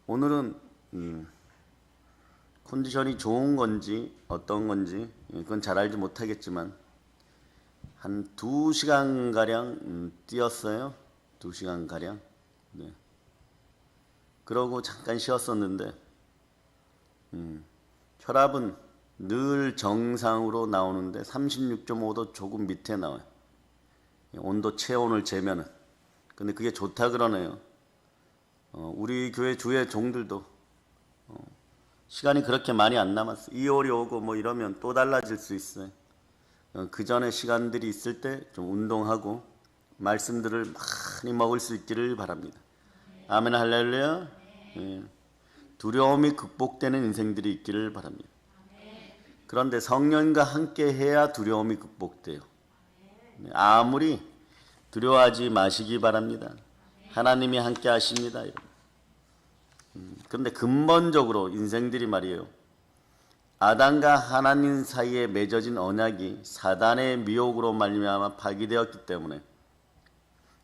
오늘은 컨디션이 좋은 건지 어떤 건지 그건 잘 알지 못하겠지만 한 2시간가량 뛰었어요. 2시간가량. 네. 그러고 잠깐 쉬었었는데 혈압은 늘 정상으로 나오는데 36.5도 조금 밑에 나와요. 온도 체온을 재면은. 근데 그게 좋다 그러네요. 우리 교회 주의 종들도 시간이 그렇게 많이 안 남았어. 2월이 오고 뭐 이러면 또 달라질 수 있어요. 그 전에 시간들이 있을 때 좀 운동하고 말씀들을 많이 먹을 수 있기를 바랍니다. 아멘 할렐루야. 예. 두려움이 극복되는 인생들이 있기를 바랍니다. 그런데 성령과 함께 해야 두려움이 극복돼요. 아무리 두려워하지 마시기 바랍니다. 하나님이 함께 하십니다. 그런데 근본적으로 인생들이 말이에요. 아담과 하나님 사이에 맺어진 언약이 사단의 미혹으로 말미암아 파기되었기 때문에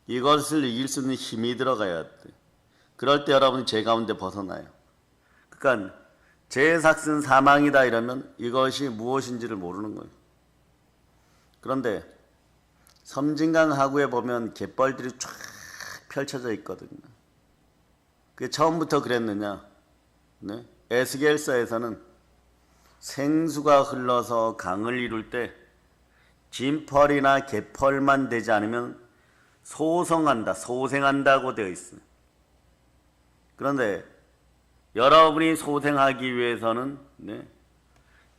이것을 이길 수 있는 힘이 들어가야 돼. 그럴 때 여러분이 죄 가운데 벗어나요. 그러니까 죄의 삭은 사망이다 이러면 이것이 무엇인지를 모르는 거예요. 그런데 섬진강 하구에 보면 갯벌들이 쫙 펼쳐져 있거든요. 그게 처음부터 그랬느냐? 네? 에스겔서에서는 생수가 흘러서 강을 이룰 때 진펄이나 갯펄만 되지 않으면 소성한다, 소생한다고 되어 있어요. 그런데 여러분이 소생하기 위해서는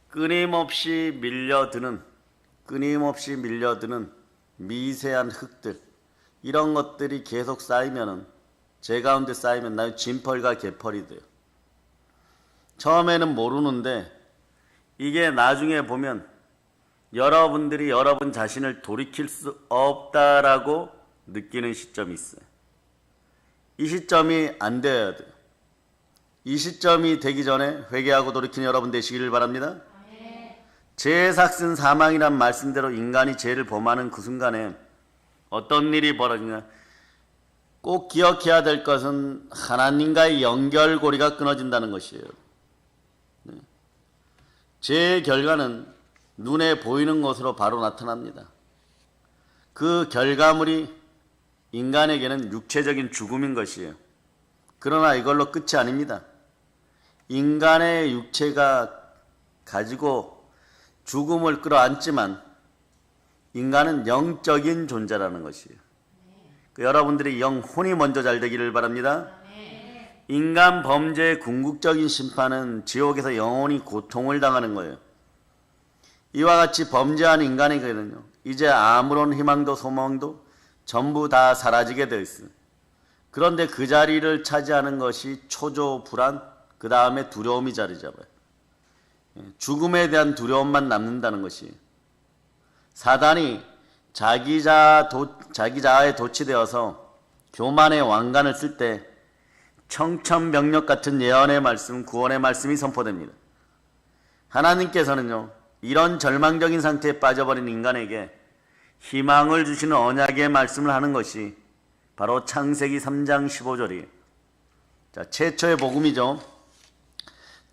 끊임없이 밀려드는 미세한 흙들, 이런 것들이 계속 쌓이면은, 제 가운데 쌓이면 나의 진펄과 개펄이 돼요. 처음에는 모르는데 이게 나중에 보면 여러분들이 여러분 자신을 돌이킬 수 없다라고 느끼는 시점이 있어요. 이 시점이 안 돼야 돼요. 이 시점이 되기 전에 회개하고 돌이키는 여러분 되시기를 바랍니다. 죄의 삭은 사망이란 말씀대로 인간이 죄를 범하는 그 순간에 어떤 일이 벌어지냐, 꼭 기억해야 될 것은 하나님과의 연결고리가 끊어진다는 것이에요. 죄의 결과는 눈에 보이는 것으로 바로 나타납니다. 그 결과물이 인간에게는 육체적인 죽음인 것이에요. 그러나 이걸로 끝이 아닙니다. 인간의 육체가 가지고 죽음을 끌어안지만 인간은 영적인 존재라는 것이에요. 여러분들이 영혼이 먼저 잘 되기를 바랍니다. 인간 범죄의 궁극적인 심판은 지옥에서 영원히 고통을 당하는 거예요. 이와 같이 범죄한 인간에게는요, 이제 아무런 희망도 소망도 전부 다 사라지게 되어 있어요. 그런데 그 자리를 차지하는 것이 초조, 불안, 그 다음에 두려움이 자리 잡아요. 죽음에 대한 두려움만 남는다는 것이, 사단이 자기 자아에 도취되어서 교만의 왕관을 쓸 때 청천벽력 같은 예언의 말씀, 구원의 말씀이 선포됩니다. 하나님께서는요, 이런 절망적인 상태에 빠져버린 인간에게 희망을 주시는 언약의 말씀을 하는 것이 바로 창세기 3장 15절이에요. 자, 최초의 복음이죠.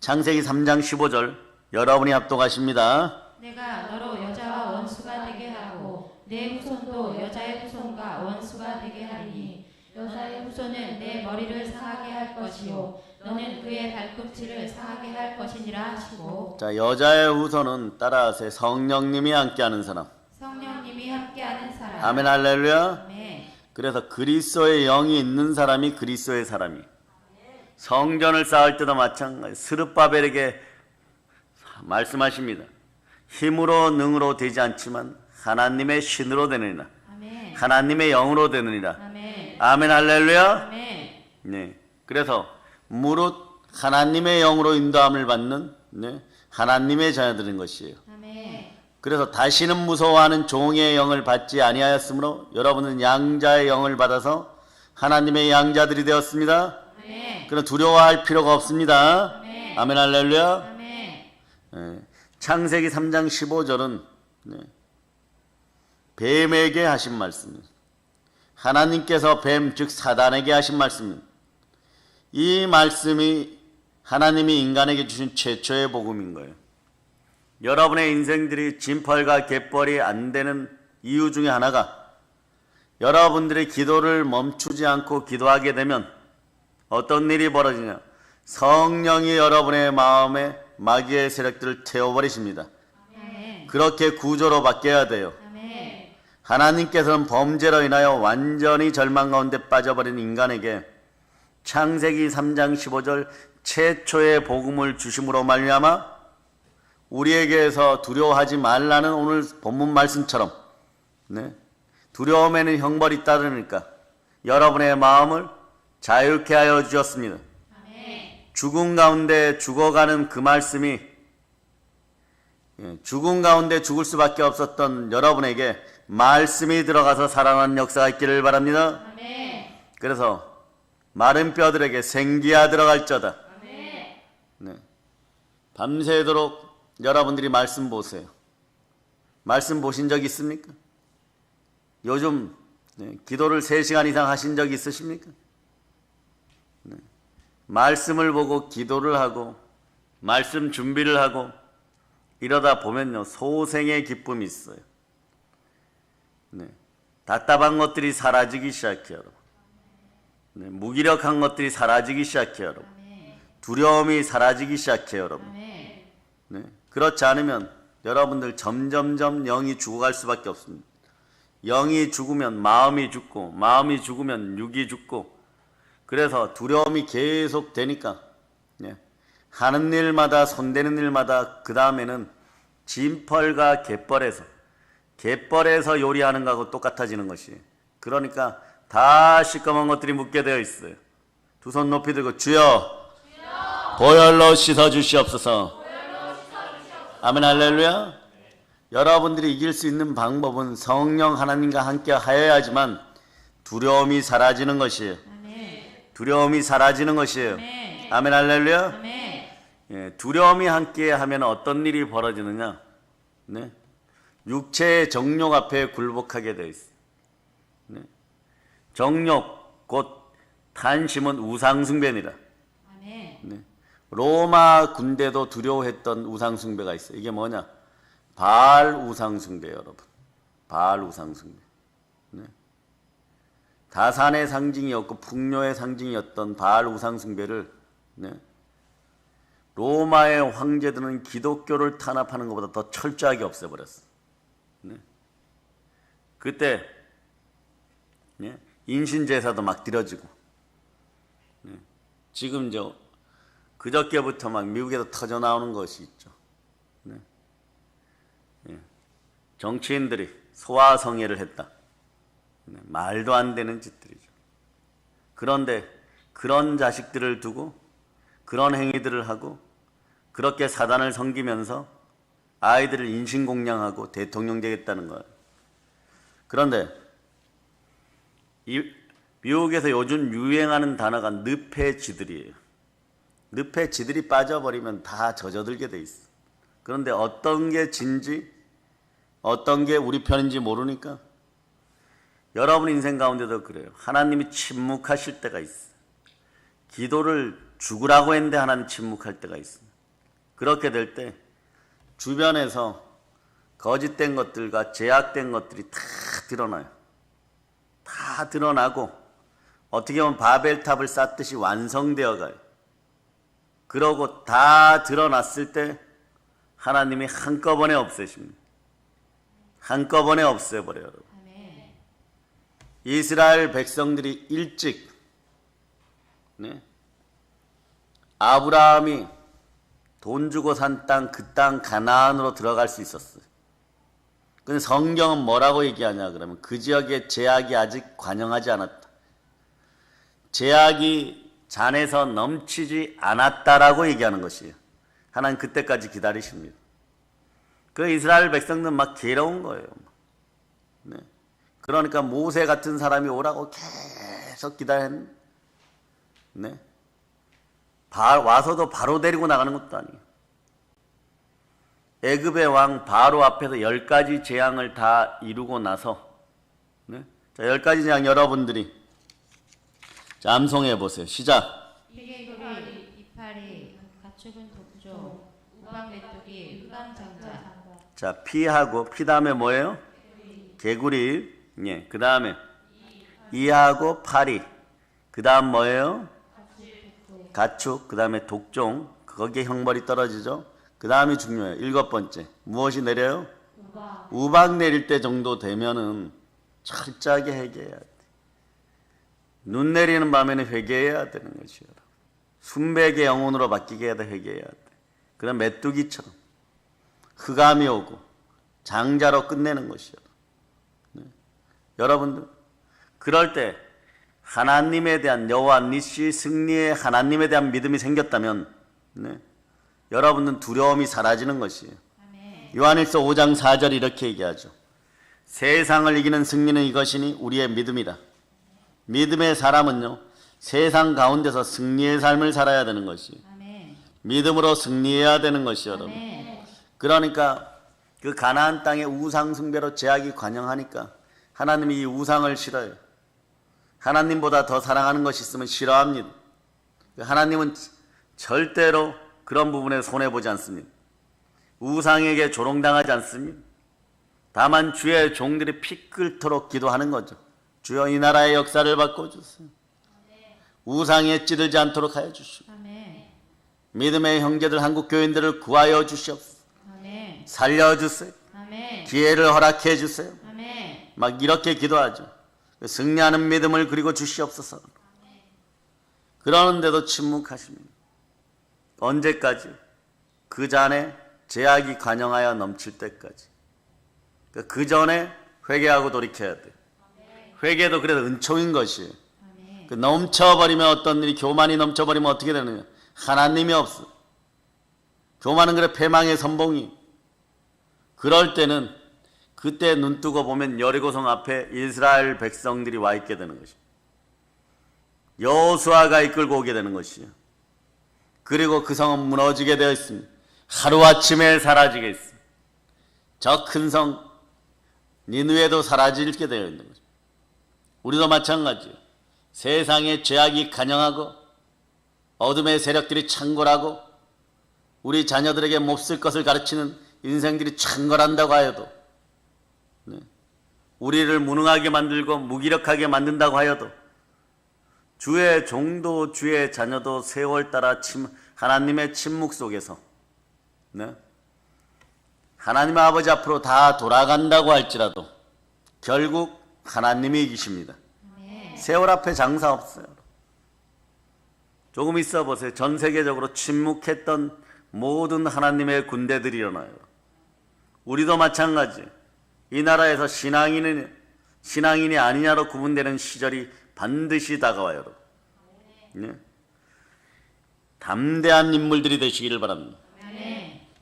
창세기 3장 15절 여러분이 합독하십니다. 내가 너로 여자와 원수가 되게 하고 내 후손도 여자의 후손과 원수가 되게 하리니 여자의 후손은 내 머리를 상하게 할 것이요 너는 그의 발꿈치를 상하게 할 것이니라 하시고. 자, 여자의 후손은 따라하세요. 성령님이 함께하는 사람. 성령님이 함께하는 사람. 아멘 할렐루야. 아멘. 그래서 그리스도의 영이 있는 사람이 그리스도의 사람이. 성전을 쌓을 때도 마찬가지. 스룹바벨에게 말씀하십니다. 힘으로 능으로 되지 않지만 하나님의 신으로 되느니라. 아멘. 하나님의 영으로 되느니라. 아멘. 아멘 할렐루야. 아멘. 네. 그래서 무릇 하나님의 영으로 인도함을 받는 하나님의 자녀들인 것이에요. 아멘. 그래서 다시는 무서워하는 종의 영을 받지 아니하였으므로 여러분은 양자의 영을 받아서 하나님의 양자들이 되었습니다. 아멘. 그럼 두려워할 필요가 없습니다. 아멘. 아멘 할렐루야. 아멘. 네. 창세기 3장 15절은 뱀에게 하신 말씀입니다. 하나님께서 뱀 즉 사단에게 하신 말씀입니다. 이 말씀이 하나님이 인간에게 주신 최초의 복음인 거예요. 여러분의 인생들이 진펄과 갯벌이 안 되는 이유 중에 하나가 여러분들이 기도를 멈추지 않고 기도하게 되면 어떤 일이 벌어지냐? 성령이 여러분의 마음에 마귀의 세력들을 태워버리십니다. 아멘. 그렇게 구조로 바뀌어야 돼요. 아멘. 하나님께서는 범죄로 인하여 완전히 절망 가운데 빠져버린 인간에게 창세기 3장 15절 최초의 복음을 주심으로 말미암아 우리에게서 두려워하지 말라는 오늘 본문 말씀처럼 두려움에는 형벌이 따르니까 여러분의 마음을 자유케 하여 주셨습니다. 아멘. 죽음 가운데 죽어가는 그 말씀이 죽음 가운데 죽을 수밖에 없었던 여러분에게 말씀이 들어가서 살아나는 역사가 있기를 바랍니다. 아멘. 그래서 마른 뼈들에게 생기가 들어갈저다. 아멘. 밤새도록 여러분들이 말씀 보세요. 말씀 보신 적 있습니까? 요즘 기도를 3시간 이상 하신 적 있으십니까? 말씀을 보고 기도를 하고 말씀 준비를 하고 이러다 보면요 소생의 기쁨이 있어요. 답답한 것들이 사라지기 시작해요. 여러분. 무기력한 것들이 사라지기 시작해요. 여러분. 두려움이 사라지기 시작해요. 여러분. 그렇지 않으면 여러분들 점점점 영이 죽어갈 수밖에 없습니다. 영이 죽으면 마음이 죽고 마음이 죽으면 육이 죽고 그래서 두려움이 계속 되니까 하는 일마다 손대는 일마다 그 다음에는 진펄과 갯벌에서 요리하는 거하고 똑같아지는 것이 그러니까 다 시꺼먼 것들이 묻게 되어 있어요. 두 손 높이 들고 주여 보혈로 씻어주시옵소서. 아멘 할렐루야. 여러분들이 이길 수 있는 방법은 성령 하나님과 함께 하여야지만 두려움이 사라지는 것이에요. 두려움이 사라지는 것이에요. 아멘 할렐루야. 아멘. 두려움이 함께 하면 어떤 일이 벌어지느냐? 육체의 정욕 앞에 굴복하게 되어 있어요. 정욕 곧 탐심은 우상숭배니라. 아멘. 로마 군대도 두려워했던 우상숭배가 있어요. 이게 뭐냐? 바알 우상숭배 여러분. 바알 우상숭배. 다산의 상징이었고 풍요의 상징이었던 바알 우상숭배를 로마의 황제들은 기독교를 탄압하는 것보다 더 철저하게 없애버렸어요. 그때 인신제사도 막 드려지고 지금 그저께부터 막 미국에서 터져 나오는 것이 있죠. 정치인들이 소아성애를 했다. 말도 안 되는 짓들이죠. 그런데 그런 자식들을 두고 그런 행위들을 하고 그렇게 사단을 섬기면서 아이들을 인신공양하고 대통령 되겠다는 거예요. 그런데 미국에서 요즘 유행하는 단어가 늪에 쥐들이 빠져버리면 다 젖어들게 돼 있어. 그런데 어떤 게 진지 어떤 게 우리 편인지 모르니까 여러분 인생 가운데도 그래요. 하나님이 침묵하실 때가 있어. 기도를 죽으라고 했는데 하나님 침묵할 때가 있어. 그렇게 될 때 주변에서 거짓된 것들과 제약된 것들이 다 드러나요. 다 드러나고 어떻게 보면 바벨탑을 쌓듯이 완성되어 가요. 그러고 다 드러났을 때 하나님이 한꺼번에 없애십니다. 한꺼번에 없애버려요. 여러분. 이스라엘 백성들이 일찍 아브라함이 돈 주고 산 땅 그 땅 가나안으로 들어갈 수 있었어요. 근데 성경은 뭐라고 얘기하냐 그러면 그 지역에 제약이 아직 관영하지 않았다. 제약이 잔에서 넘치지 않았다라고 얘기하는 것이에요. 하나님 그때까지 기다리십니다. 그 이스라엘 백성들은 막 괴로운 거예요. 그러니까 모세 같은 사람이 오라고 계속 기다렸는데 와서도 바로 데리고 나가는 것도 아니에요. 애굽의 왕 바로 앞에서 10가지 재앙을 다 이루고 나서 자, 10가지 재앙 여러분들이 자, 암송해 보세요. 시작. 뿔이, 이파리, 가축은 독종, 우방 메뚜기, 우방장자. 자, 피하고 피 다음에 뭐예요? 개구리. 예. 그 다음에 이하고 파리. 그 다음 뭐예요? 가축. 그 다음에 독종. 거기에 형벌이 떨어지죠. 그 다음이 중요해요. 7번째. 무엇이 내려요? 우박 내릴 때 정도 되면은 철저하게 회개해야 돼. 눈 내리는 밤에는 회개해야 되는 것이요. 순백의 영혼으로 바뀌게 해야 돼. 회개해야 돼. 그럼 메뚜기처럼 흑암이 오고 장자로 끝내는 것이요. 네. 여러분들 그럴 때 하나님에 대한 여호와 니시 승리의 하나님에 대한 믿음이 생겼다면 네. 여러분은 두려움이 사라지는 것이에요. 요한일서 5장 4절 이렇게 얘기하죠. 세상을 이기는 승리는 이것이니 우리의 믿음이다. 믿음의 사람은요, 세상 가운데서 승리의 삶을 살아야 되는 것이에요. 믿음으로 승리해야 되는 것이요, 여러분. 그러니까 그 가나안 땅의 우상 숭배로 제약이 관영하니까 하나님이 이 우상을 싫어해요. 하나님보다 더 사랑하는 것이 있으면 싫어합니다. 하나님은 절대로 그런 부분에 손해보지 않습니다. 우상에게 조롱당하지 않습니다. 다만 주의 종들이 피 끓도록 기도하는 거죠. 주여 이 나라의 역사를 바꿔주세요. 우상에 찌들지 않도록 하여 주시고 믿음의 형제들 한국 교인들을 구하여 주시옵소서. 살려주세요. 기회를 허락해 주세요. 막 이렇게 기도하죠. 승리하는 믿음을 그리고 주시옵소서. 그러는데도 침묵하십니다. 언제까지? 그 전에 제약이 관영하여 넘칠 때까지. 그 전에 회개하고 돌이켜야 돼. 회개도 그래도 은총인 것이에요. 넘쳐버리면 어떤 일이, 교만이 넘쳐버리면 어떻게 되느냐? 하나님이 없어. 교만은 그래 패망의 선봉이. 그럴 때는 그때 눈 뜨고 보면 여리고성 앞에 이스라엘 백성들이 와 있게 되는 것이에요. 여호수아가 이끌고 오게 되는 것이에요. 그리고 그 성은 무너지게 되어 있습니다. 하루아침에 사라지게 있습니다. 저 큰 성 니느웨도 사라지게 되어 있는 거죠. 우리도 마찬가지예요. 세상에 죄악이 간영하고 어둠의 세력들이 창궐하고 우리 자녀들에게 몹쓸 것을 가르치는 인생들이 창궐한다고 하여도 우리를 무능하게 만들고 무기력하게 만든다고 하여도 주의 종도 주의 자녀도 세월 따라 하나님의 침묵 속에서 하나님의 아버지 앞으로 다 돌아간다고 할지라도 결국 하나님이 이기십니다. 세월 앞에 장사 없어요. 조금 있어 보세요. 전 세계적으로 침묵했던 모든 하나님의 군대들이 일어나요. 우리도 마찬가지. 이 나라에서 신앙인이 아니냐로 구분되는 시절이 반드시 다가와요. 네? 담대한 인물들이 되시기를 바랍니다.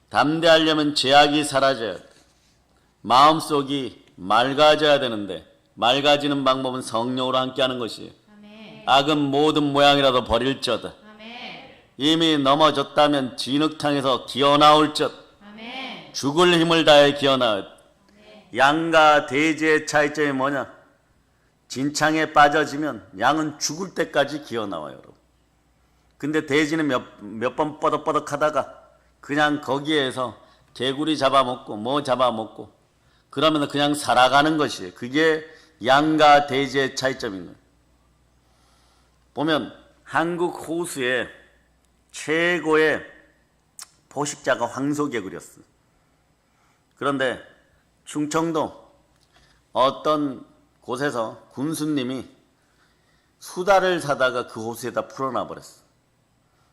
담대하려면 제약이 사라져야 돼. 마음속이 맑아져야 되는데 맑아지는 방법은 성령으로 함께하는 것이에요. 악은 모든 모양이라도 버릴지어다. 이미 넘어졌다면 진흙탕에서 기어나올지어다. 죽을 힘을 다해 기어나올. 양과 돼지의 차이점이 뭐냐? 진창에 빠져지면 양은 죽을 때까지 기어나와요. 여러분. 근데 돼지는 몇 번 뻐덕뻐덕 하다가 그냥 거기에서 개구리 잡아먹고 뭐 잡아먹고 그러면 그냥 살아가는 것이에요. 그게 양과 돼지의 차이점인 거예요. 보면 한국 호수에 최고의 포식자가 황소개구리였어요. 그런데 충청도 어떤 곳에서 군수님이 수달을 사다가 그 호수에다 풀어놔 버렸어.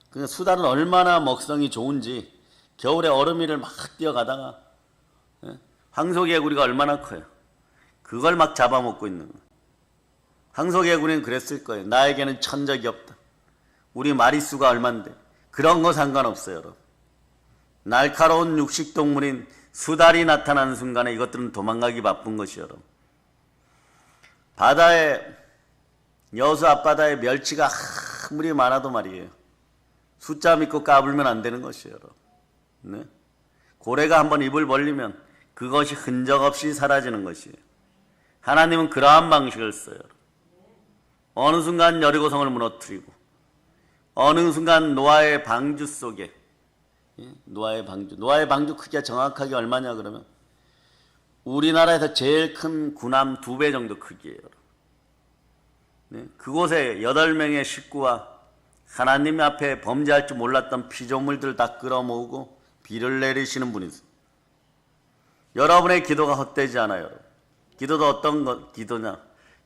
그러니까 수달은 얼마나 먹성이 좋은지 겨울에 얼음 위를 막 뛰어가다가 황소개구리가 얼마나 커요. 그걸 막 잡아먹고 있는 거예요. 황소개구리는 그랬을 거예요. 나에게는 천적이 없다. 우리 마리수가 얼만데. 그런 거 상관없어요, 여러분. 날카로운 육식동물인 수달이 나타나는 순간에 이것들은 도망가기 바쁜 것이요, 여러분. 바다에, 여수 앞바다에 멸치가 아무리 많아도 말이에요. 숫자 믿고 까불면 안 되는 것이에요, 여러분. 네? 고래가 한번 입을 벌리면 그것이 흔적 없이 사라지는 것이에요. 하나님은 그러한 방식을 써요. 어느 순간 여리고성을 무너뜨리고 어느 순간 노아의 방주 속에, 노아의 방주 크기가 정확하게 얼마냐 그러면 우리나라에서 제일 큰 군함 2배 정도 크기예요. 그곳에 8명의 식구와 하나님 앞에 범죄할 줄 몰랐던 피조물들을 다 끌어모으고 비를 내리시는 분이세요. 여러분의 기도가 헛되지 않아요. 기도도 어떤 기도냐?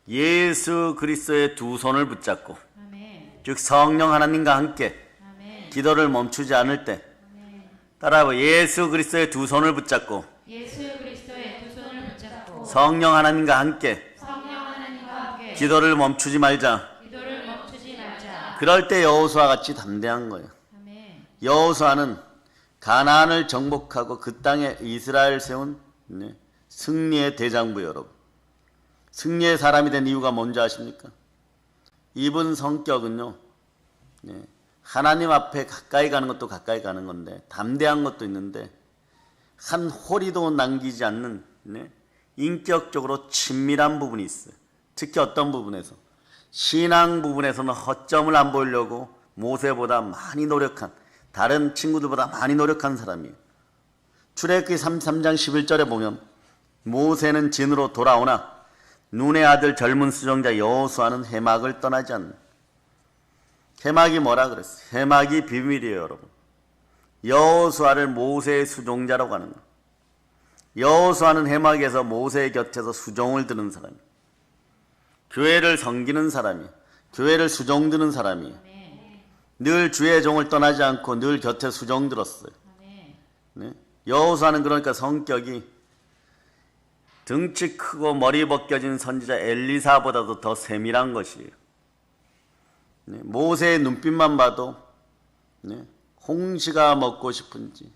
예수 그리스도의 두 손을 붙잡고, 아멘. 즉 성령 하나님과 함께 아멘. 기도를 멈추지 않을 때, 아멘. 따라하고 예수 그리스도의 두 손을 붙잡고 예수 그리스도의 두 손을 붙잡고 성령 하나님과 함께 성령 하나님과 함께 기도를 멈추지 말자. 기도를 멈추지 말자. 그럴 때 여호수아 같이 담대한 거예요. 아멘. 여호수아는 가나안을 정복하고 그 땅에 이스라엘 세운 승리의 대장부 여러분. 승리의 사람이 된 이유가 뭔지 아십니까? 이분 성격은요, 하나님 앞에 가까이 가는 것도 가까이 가는 건데 담대한 것도 있는데 한 호리도 남기지 않는 인격적으로 친밀한 부분이 있어요. 특히 어떤 부분에서? 신앙 부분에서는 허점을 안 보이려고 모세보다 많이 노력한, 다른 친구들보다 많이 노력한 사람이에요. 출애굽기 33장 11절에 보면 모세는 진으로 돌아오나 눈의 아들 젊은 수종자 여호수아는 해막을 떠나지 않는. 해막이 뭐라 그랬어요? 해막이 비밀이에요, 여러분. 여호수아를 모세의 수종자라고 하는 거예요. 여호수아는 해막에서 모세의 곁에서 수종을 드는 사람이에요. 교회를 섬기는 사람이에요. 교회를 수종 드는 사람이에요. 아멘. 늘 주의 종을 떠나지 않고 늘 곁에 수종 들었어요. 아멘. 여호수아는 그러니까 성격이 등치 크고 머리 벗겨진 선지자 엘리사보다도 더 세밀한 것이에요. 모세의 눈빛만 봐도 홍시가 먹고 싶은지,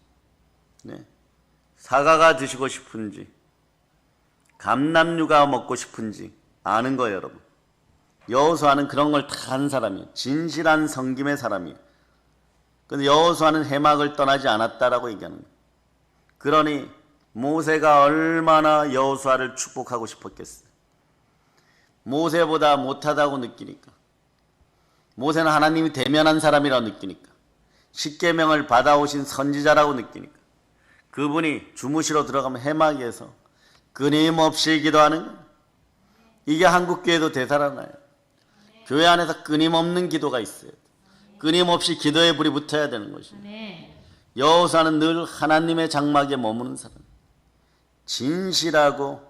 사과가 드시고 싶은지, 감람류가 먹고 싶은지 아는 거예요, 여러분. 여호수아는 그런 걸 다 한 사람이에요. 진실한 섬김의 사람이에요. 그런데 여호수아는 해막을 떠나지 않았다라고 얘기하는 거예요. 그러니 모세가 얼마나 여호수아를 축복하고 싶었겠어요. 모세보다 못하다고 느끼니까, 모세는 하나님이 대면한 사람이라고 느끼니까, 십계명을 받아오신 선지자라고 느끼니까 그분이 주무시러 들어가면 해막에서 끊임없이 기도하는 거예요. 이게 한국교회도 되살아나요. 교회 안에서 끊임없는 기도가 있어요. 끊임없이 기도의 불이 붙어야 되는 것이에요. 아멘. 여호수아는 늘 하나님의 장막에 머무는 사람, 진실하고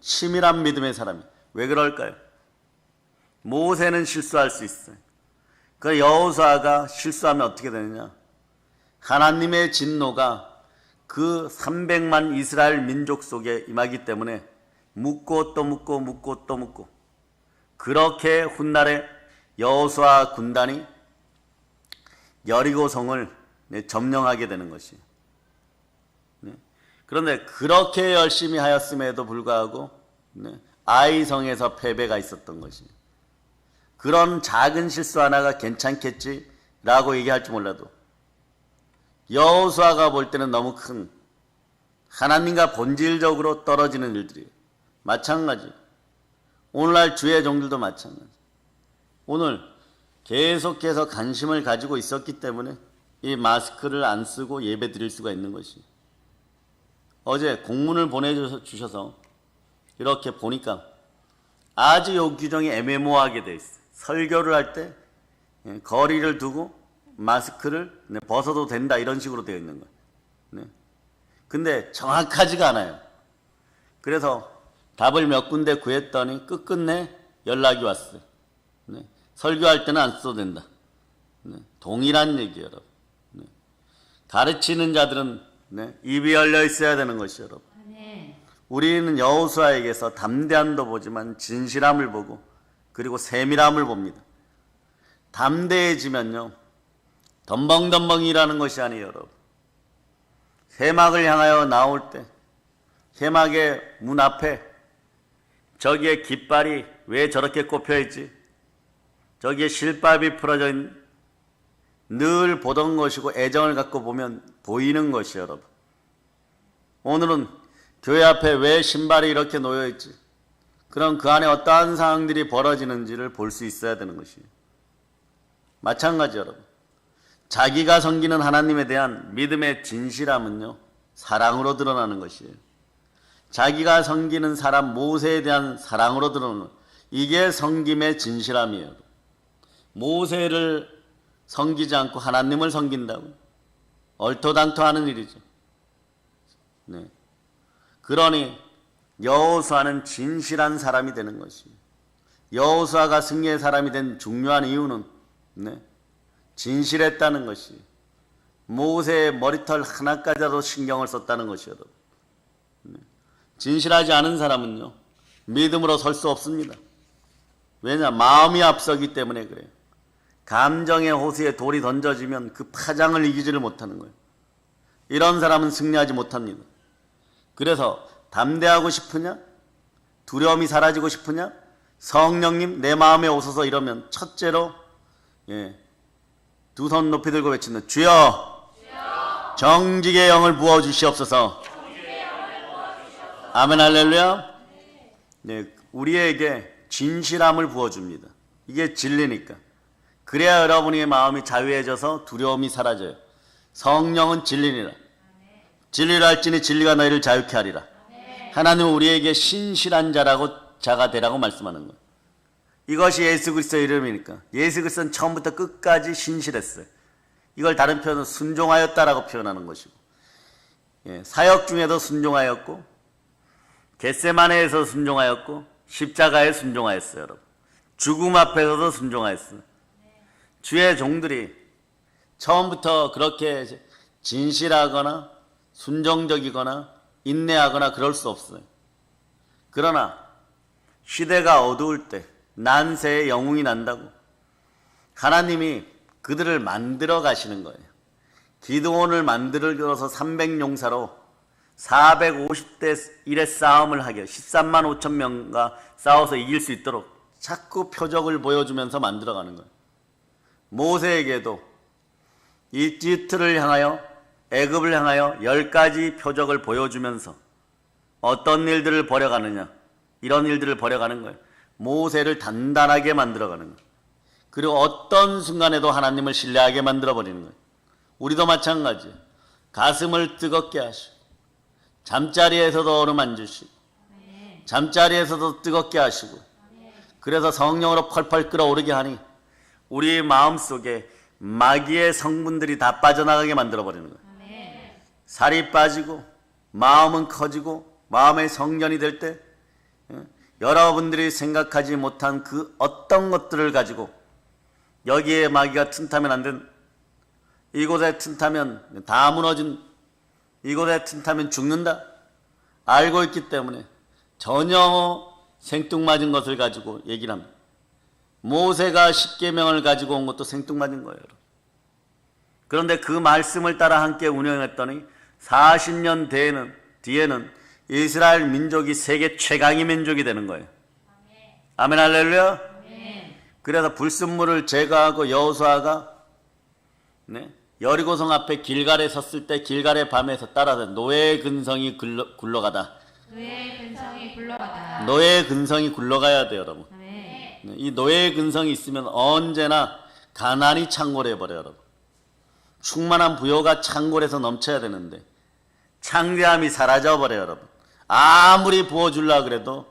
치밀한 믿음의 사람이에요. 왜 그럴까요? 모세는 실수할 수 있어요. 그 여호수아가 실수하면 어떻게 되느냐? 하나님의 진노가 그 300만 이스라엘 민족 속에 임하기 때문에 묻고 또 묻고 묻고 또 묻고, 그렇게 훗날에 여호수아 군단이 여리고성을 점령하게 되는 것이에요. 그런데 그렇게 열심히 하였음에도 불구하고 아이성에서 패배가 있었던 것이에요. 그런 작은 실수 하나가 괜찮겠지라고 얘기할지 몰라도 여호수아가 볼 때는 너무 큰, 하나님과 본질적으로 떨어지는 일들이에요. 마찬가지. 오늘날 주의 종들도 마찬가지. 오늘 계속해서 관심을 가지고 있었기 때문에 이 마스크를 안 쓰고 예배 드릴 수가 있는 것이에요. 어제 공문을 보내주셔서 이렇게 보니까 아주 요 규정이 애매모호하게 돼 있어요. 설교를 할 때 거리를 두고 마스크를 벗어도 된다, 이런 식으로 되어 있는 거예요. 근데 정확하지가 않아요. 그래서 답을 몇 군데 구했더니 끝끝내 연락이 왔어요. 설교할 때는 안 써도 된다. 동일한 얘기예요, 여러분. 가르치는 자들은 입이 열려 있어야 되는 것이요, 여러분. 아멘. 우리는 여호수아에게서 담대함도 보지만 진실함을 보고 그리고 세밀함을 봅니다. 담대해지면요, 덤벙덤벙이라는 것이 아니에요, 여러분. 해막을 향하여 나올 때 해막의 문 앞에 저기에 깃발이 왜 저렇게 꼽혀있지? 저기에 실밥이 풀어져 있는, 늘 보던 것이고 애정을 갖고 보면 보이는 것이에요, 여러분. 오늘은 교회 앞에 왜 신발이 이렇게 놓여있지? 그럼 그 안에 어떠한 상황들이 벌어지는지를 볼 수 있어야 되는 것이에요. 마찬가지 여러분. 자기가 섬기는 하나님에 대한 믿음의 진실함은요, 사랑으로 드러나는 것이에요. 자기가 섬기는 사람 모세에 대한 사랑으로 드러나는, 이게 섬김의 진실함이에요. 모세를 섬기지 않고 하나님을 섬긴다고 얼토당토하는 일이죠. 네. 그러니 여호수아는 진실한 사람이 되는 것입니다. 여호수아가 승리의 사람이 된 중요한 이유는 진실했다는 것이, 모세의 머리털 하나까지도 신경을 썼다는 것이요. 진실하지 않은 사람은요, 믿음으로 설 수 없습니다. 왜냐? 마음이 앞서기 때문에 그래요. 감정의 호수에 돌이 던져지면 그 파장을 이기지를 못하는 거예요. 이런 사람은 승리하지 못합니다. 그래서 담대하고 싶으냐? 두려움이 사라지고 싶으냐? 성령님 내 마음에 오소서, 이러면 첫째로 두 손 높이 들고 외치는 주여, 정직의 영을 부어주시옵소서. 아멘 할렐루야. 네, 우리에게 진실함을 부어줍니다. 이게 진리니까. 그래야 여러분의 마음이 자유해져서 두려움이 사라져요. 성령은 진리니라. 진리를 알지니 진리가 너희를 자유케 하리라. 하나님은 우리에게 신실한 자가 되라고 말씀하는 거예요. 이것이 예수 그리스도의 이름이니까. 예수 그리스도는 처음부터 끝까지 신실했어요. 이걸 다른 표현은 순종하였다라고 표현하는 것이고, 사역 중에도 순종하였고, 겟세마네에서 순종하였고, 십자가에 순종하였어요. 여러분, 죽음 앞에서도 순종하였어요. 주의 종들이 처음부터 그렇게 진실하거나 순종적이거나 인내하거나 그럴 수 없어요. 그러나 시대가 어두울 때 난세의 영웅이 난다고 하나님이 그들을 만들어 가시는 거예요. 기드온을 만들어서 300용사로 450대 1의 싸움을 하게, 13만 5천 명과 싸워서 이길 수 있도록 자꾸 표적을 보여주면서 만들어가는 거예요. 모세에게도 이집트를 향하여, 애굽을 향하여 10가지 표적을 보여주면서 어떤 일들을 벌여가느냐, 이런 일들을 벌여가는 거예요. 모세를 단단하게 만들어가는 거예요. 그리고 어떤 순간에도 하나님을 신뢰하게 만들어버리는 거예요. 우리도 마찬가지예요. 가슴을 뜨겁게 하시고, 잠자리에서도 어루만지시고, 잠자리에서도 뜨겁게 하시고, 그래서 성령으로 펄펄 끓어오르게 하니 우리 마음속에 마귀의 성분들이 다 빠져나가게 만들어버리는 거예요. 살이 빠지고 마음은 커지고 마음의 성전이 될 때 여러분들이 생각하지 못한 그 어떤 것들을 가지고, 여기에 마귀가 틈타면 안 된, 이곳에 틈타면 다 무너진, 이곳에 틈타면 죽는다 알고 있기 때문에 전혀 생뚱맞은 것을 가지고 얘기를 합니다. 모세가 십계명을 가지고 온 것도 생뚱맞은 거예요. 그런데 그 말씀을 따라 함께 운영했더니 40년 뒤에는 이스라엘 민족이 세계 최강의 민족이 되는 거예요. 아멘 할렐루야. 그래서 불순물을 제거하고 여호수아가 여리고성 앞에 길갈에 섰을 때 길갈의 밤에서 따라서 노예의 근성이 굴러가다. 노예의 근성이 굴러가다. 노예의 근성이 굴러가야 돼요, 여러분. 이 노예의 근성이 있으면 언제나 가난이 창궐해 버려요, 여러분. 충만한 부요가 창궐해서 넘쳐야 되는데 창대함이 사라져 버려요, 여러분. 아무리 부어주려고 그래도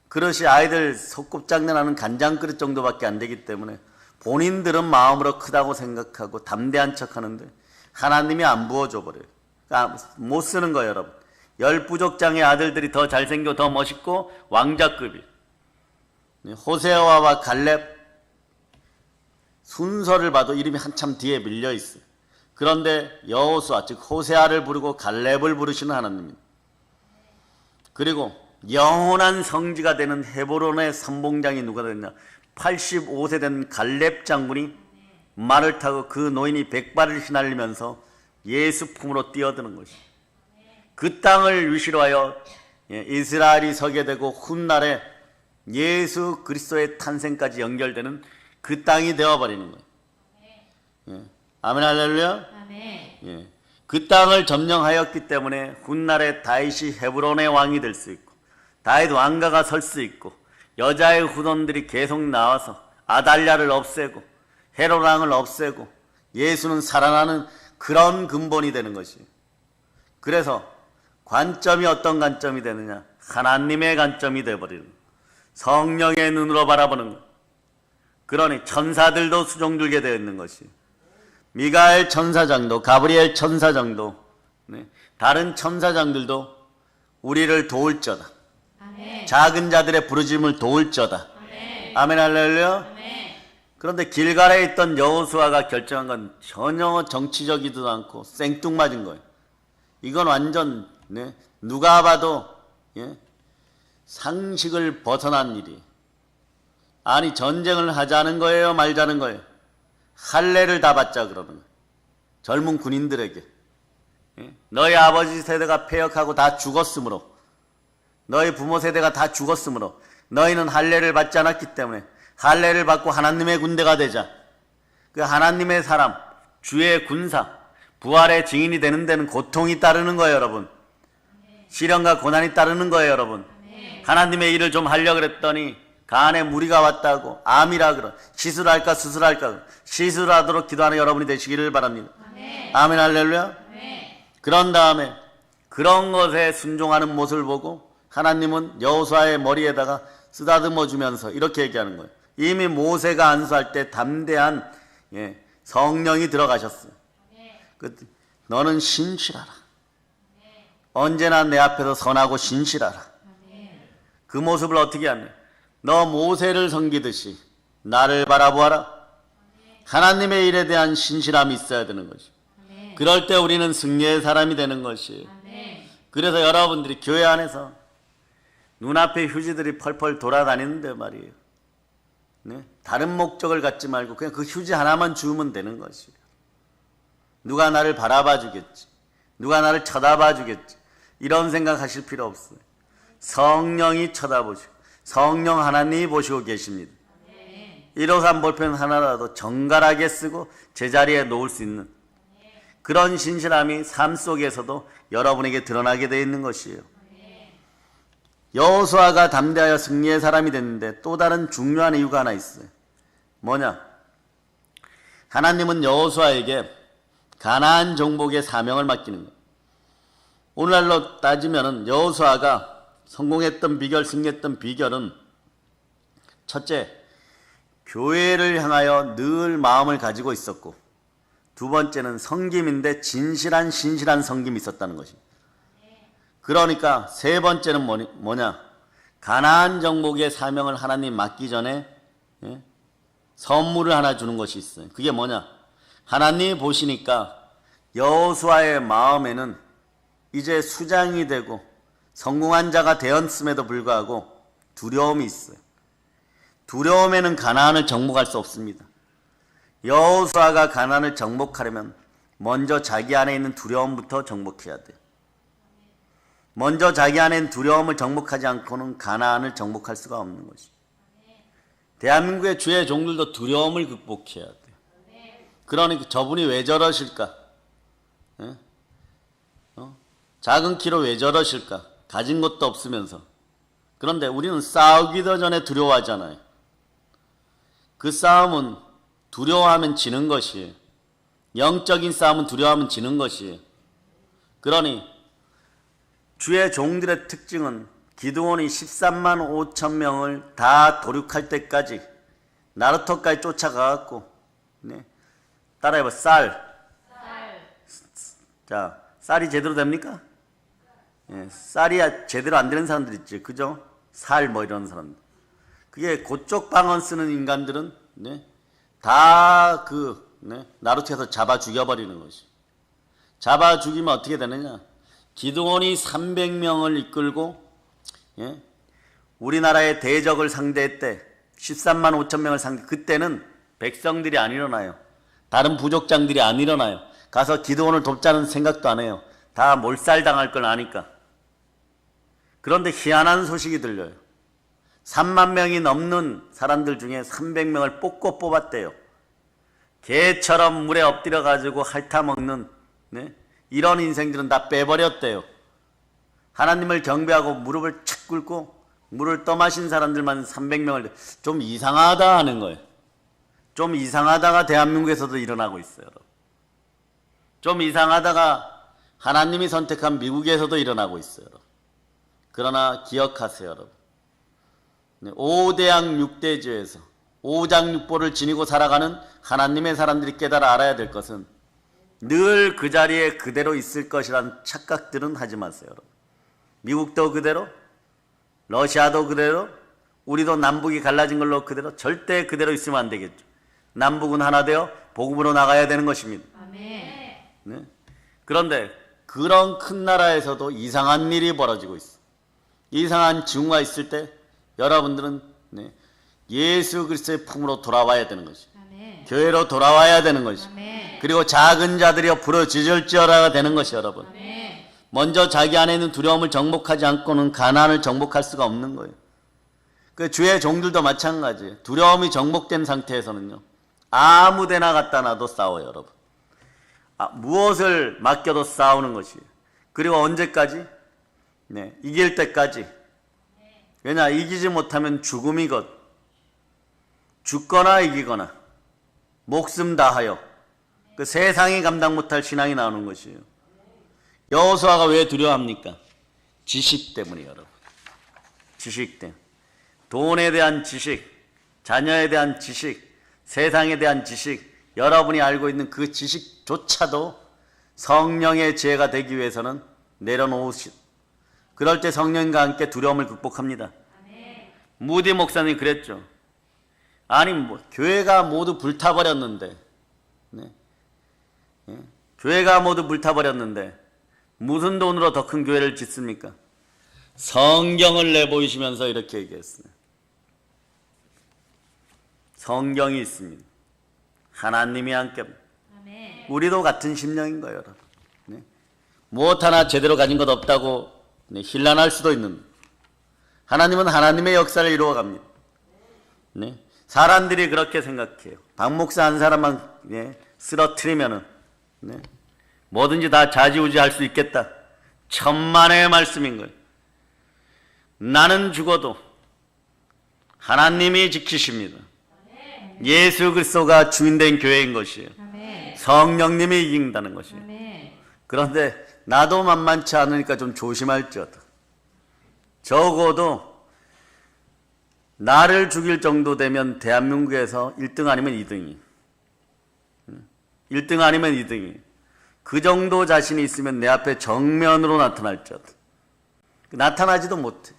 그릇이 아이들 소꿉장난하는 간장그릇 정도밖에 안 되기 때문에 본인들은 마음으로 크다고 생각하고 담대한 척하는데 하나님이 안 부어줘 버려요. 그러니까 못 쓰는 거예요, 여러분. 10부족장의 아들들이 더 잘생겨 더 멋있고 왕자급이, 호세아와 갈렙 순서를 봐도 이름이 한참 뒤에 밀려 있어요. 그런데 여호수아 즉 호세아를 부르고 갈렙을 부르시는 하나님입니다. 그리고 영원한 성지가 되는 헤브론의 선봉장이 누가 됐냐? 85세 된 갈렙 장군이 말을 타고 그 노인이 백발을 휘날리면서 예수 품으로 뛰어드는 것이, 그 땅을 위시로 하여 이스라엘이 서게 되고 훗날에 예수 그리스도의 탄생까지 연결되는 그 땅이 되어버리는 거예요. 아멘 할렐루야. 아멘. 그 땅을 점령하였기 때문에 훗날에 다윗이 헤브론의 왕이 될 수 있고, 다윗 왕가가 설 수 있고, 여자의 후손들이 계속 나와서 아달랴를 없애고 헤롯 왕을 없애고 예수는 살아나는 그런 근본이 되는 것이에요. 그래서 관점이 어떤 관점이 되느냐? 하나님의 관점이 되어버리는 거예요. 성령의 눈으로 바라보는 거예요. 그러니 천사들도 수종들게 되어 있는 것이에요. 미가엘 천사장도, 가브리엘 천사장도, 다른 천사장들도 우리를 도울저다. 아멘. 작은 자들의 부르짖음을 도울저다. 아멘. 아멘 할렐루야. 아멘. 그런데 길갈에 있던 여호수아가 결정한 건 전혀 정치적이지도 않고 생뚱맞은 거예요. 이건 완전 누가 봐도 상식을 벗어난 일이에요. 아니 전쟁을 하자는 거예요, 말자는 거예요? 할례를 다 받자 그러는 거예요. 젊은 군인들에게. 너희 아버지 세대가 패역하고 다 죽었으므로, 너희 부모 세대가 다 죽었으므로 너희는 할례를 받지 않았기 때문에 할례를 받고 하나님의 군대가 되자. 그 하나님의 사람, 주의 군사, 부활의 증인이 되는 데는 고통이 따르는 거예요, 여러분. 시련과 고난이 따르는 거예요, 여러분. 하나님의 일을 좀 하려고 그랬더니 간에 무리가 왔다고 암이라 그러. 시술할까 수술할까. 시술하도록 기도하는 여러분이 되시기를 바랍니다. 아멘 할렐루야. 그런 다음에 그런 것에 순종하는 모습을 보고 하나님은 여호수아의 머리에다가 쓰다듬어 주면서 이렇게 얘기하는 거예요. 이미 모세가 안수할 때 담대한 성령이 들어가셨어요. 너는 신실하라. 언제나 내 앞에서 선하고 신실하라. 그 모습을 어떻게 하냐? 너 모세를 섬기듯이 나를 바라보아라. 하나님의 일에 대한 신실함이 있어야 되는 것이. 그럴 때 우리는 승리의 사람이 되는 것이. 그래서 여러분들이 교회 안에서 눈앞에 휴지들이 펄펄 돌아다니는데 말이에요. 다른 목적을 갖지 말고 그냥 그 휴지 하나만 주우면 되는 것이에요. 누가 나를 바라봐 주겠지, 누가 나를 쳐다봐 주겠지, 이런 생각하실 필요 없어요. 성령이 쳐다보시고 성령 하나님이 보시고 계십니다. 153 볼펜 하나라도 정갈하게 쓰고 제자리에 놓을 수 있는 그런 신실함이 삶 속에서도 여러분에게 드러나게 되어 있는 것이에요. 여호수아가 담대하여 승리의 사람이 됐는데 또 다른 중요한 이유가 하나 있어요. 뭐냐? 하나님은 여호수아에게 가나안 정복의 사명을 맡기는 거예요. 오늘날로 따지면 여호수아가 성공했던 비결, 승리했던 비결은 첫째, 교회를 향하여 늘 마음을 가지고 있었고, 두 번째는 섬김인데 진실한 신실한 섬김이 있었다는 것입니다. 그러니까 세 번째는 뭐냐? 가나안 정복의 사명을 하나님 맡기 전에 선물을 하나 주는 것이 있어요. 그게 뭐냐? 하나님이 보시니까 여호수아의 마음에는 이제 수장이 되고 성공한 자가 되었음에도 불구하고 두려움이 있어요. 두려움에는 가나안을 정복할 수 없습니다. 여호수아가 가나안을 정복하려면 먼저 자기 안에 있는 두려움부터 정복해야 돼요. 먼저 자기 안에 있는 두려움을 정복하지 않고는 가나안을 정복할 수가 없는 것이죠. 대한민국의 주의 종들도 두려움을 극복해야 돼요. 그러니까 저분이 왜 저러실까? 작은 키로 왜 저러실까? 가진 것도 없으면서. 그런데 우리는 싸우기도 전에 두려워하잖아요. 그 싸움은 두려워하면 지는 것이에요. 영적인 싸움은 두려워하면 지는 것이에요. 그러니 주의 종들의 특징은 기드온이 13만 5천 명을 다 도륙할 때까지 나루토까지 쫓아가갖고 따라해봐. 자, 쌀이 제대로 됩니까? 쌀이 제대로 안 되는 사람들 있지, 그죠? 살 뭐 이런 사람들. 그게 그쪽 방언 쓰는 인간들은 다 나루토에서 잡아 죽여버리는 것이. 잡아 죽이면 어떻게 되느냐? 기드온이 300명을 이끌고 우리나라의 대적을 상대했대. 13만 5천 명을 상대. 그때는 백성들이 안 일어나요. 다른 부족장들이 안 일어나요. 가서 기드온을 돕자는 생각도 안 해요. 다 몰살당할 걸 아니까. 그런데 희한한 소식이 들려요. 3만 명이 넘는 사람들 중에 300명을 뽑았대요. 개처럼 물에 엎드려 가지고 핥아먹는 이런 인생들은 다 빼버렸대요. 하나님을 경배하고 무릎을 착 꿇고 물을 떠마신 사람들만 300명을 좀 이상하다 하는 거예요. 좀 이상하다가 대한민국에서도 일어나고 있어요. 여러분. 좀 이상하다가 하나님이 선택한 미국에서도 일어나고 있어요. 여러분. 그러나 기억하세요. 여러분. 5대양 6대주에서 5장육보를 지니고 살아가는 하나님의 사람들이 깨달아 알아야 될 것은 늘 그 자리에 그대로 있을 것이란 착각들은 하지 마세요. 여러분. 미국도 그대로, 러시아도 그대로, 우리도 남북이 갈라진 걸로 그대로, 절대 그대로 있으면 안 되겠죠. 남북은 하나 되어 복음으로 나가야 되는 것입니다. 아멘. 네? 그런데 그런 큰 나라에서도 이상한 일이 벌어지고 있어. 이상한 징후가 있을 때 여러분들은 예수 그리스도의 품으로 돌아와야 되는 것이. 아멘. 교회로 돌아와야 되는 것이. 아멘. 그리고 작은 자들이여 부르짖을지어라가 되는 것이 여러분. 아멘. 먼저 자기 안에 있는 두려움을 정복하지 않고는 가난을 정복할 수가 없는 거예요. 그 주의 종들도 마찬가지예요. 두려움이 정복된 상태에서는요. 아무 데나 갖다 놔도 싸워요, 여러분. 무엇을 맡겨도 싸우는 것이에요. 그리고 언제까지? 이길 때까지. 왜냐, 이기지 못하면 죽음이거든. 죽거나 이기거나 목숨 다하여 그 세상이 감당 못할 신앙이 나오는 것이에요. 여호수아가 왜 두려워합니까? 지식 때문이에요, 여러분. 지식 때문에. 돈에 대한 지식, 자녀에 대한 지식, 세상에 대한 지식, 여러분이 알고 있는 그 지식조차도 성령의 지혜가 되기 위해서는 내려놓으시오. 그럴 때 성령과 함께 두려움을 극복합니다. 무디 목사님이 그랬죠. 아니 교회가 모두 불타버렸는데, 교회가 모두 불타버렸는데 무슨 돈으로 더 큰 교회를 짓습니까? 성경을 내보이시면서 이렇게 얘기했어요. 성경이 있습니다. 하나님이 함께. 우리도 같은 심령인 거예요, 여러분. 무엇 하나 제대로 가진 것 없다고 힐난할 수도 있는데 하나님은 하나님의 역사를 이루어 갑니다. 사람들이 그렇게 생각해요. 박 목사 한 사람만 쓰러뜨리면은 뭐든지 다 좌지우지할 수 있겠다. 천만의 말씀인 거예요. 나는 죽어도 하나님이 지키십니다. 예수 그리스도가 주인된 교회인 것이에요. 성령님이 이긴다는 것이에요. 그런데 나도 만만치 않으니까 좀 조심할지어다. 적어도 나를 죽일 정도 되면 대한민국에서 1등 아니면 2등이. 1등 아니면 2등이. 그 정도 자신이 있으면 내 앞에 정면으로 나타날지어다. 나타나지도 못해.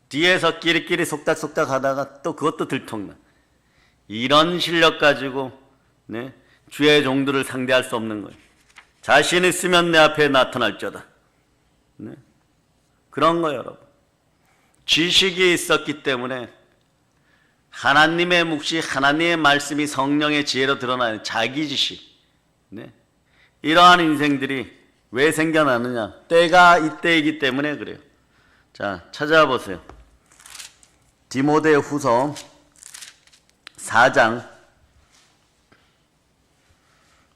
뒤에서 끼리끼리 속닥속닥 하다가 또 그것도 들통나. 이런 실력 가지고 주의 종들을 상대할 수 없는 거예요. 자신 있으면 내 앞에 나타날지어다. 그런 거예요, 여러분. 지식이 있었기 때문에 하나님의 묵시, 하나님의 말씀이 성령의 지혜로 드러나는 자기 지식. 이러한 인생들이 왜 생겨나느냐? 때가 이때이기 때문에 그래요. 자, 찾아와 보세요. 디모데 후서 4장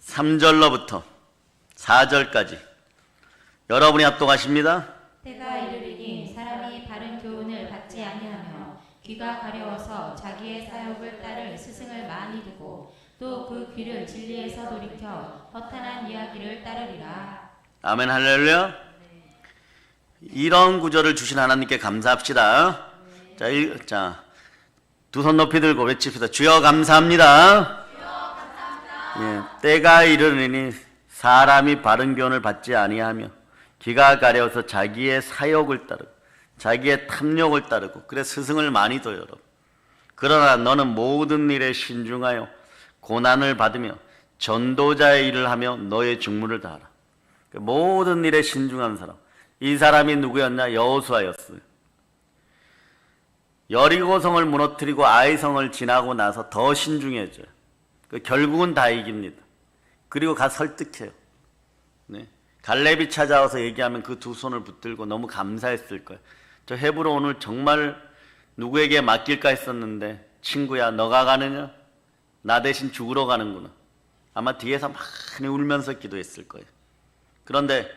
3절로부터 4절까지 여러분이 합독하십니다. 때가 이르리니 사람이 바른 교훈을 받지 아니하며 귀가 가려워서 자기의 사욕을 따를 스승을 많이 두고 또 그 귀를 진리에서 돌이켜 허탄한 이야기를 따르리라. 아멘 할렐루야. 이런 구절을 주신 하나님께 감사합시다. 자, 두 손 높이 들고 외칩시다. 주여 감사합니다. 때가 이르니 사람이 바른 교훈을 받지 아니하며 귀가 가려워서 자기의 사욕을 따르고 자기의 탐욕을 따르고 그래 스승을 많이 둬요, 여러분. 그러나 너는 모든 일에 신중하여 고난을 받으며 전도자의 일을 하며 너의 직무를 다하라. 모든 일에 신중한 사람. 이 사람이 누구였냐? 여호수아였어요. 여리고성을 무너뜨리고 아이성을 지나고 나서 더 신중해져요. 결국은 다 이깁니다. 그리고 가 설득해요. 갈렙이 찾아와서 얘기하면 그 두 손을 붙들고 너무 감사했을 거예요. 저 헤브론 오늘 정말 누구에게 맡길까 했었는데 친구야 너가 가느냐? 나 대신 죽으러 가는구나. 아마 뒤에서 많이 울면서 기도했을 거예요. 그런데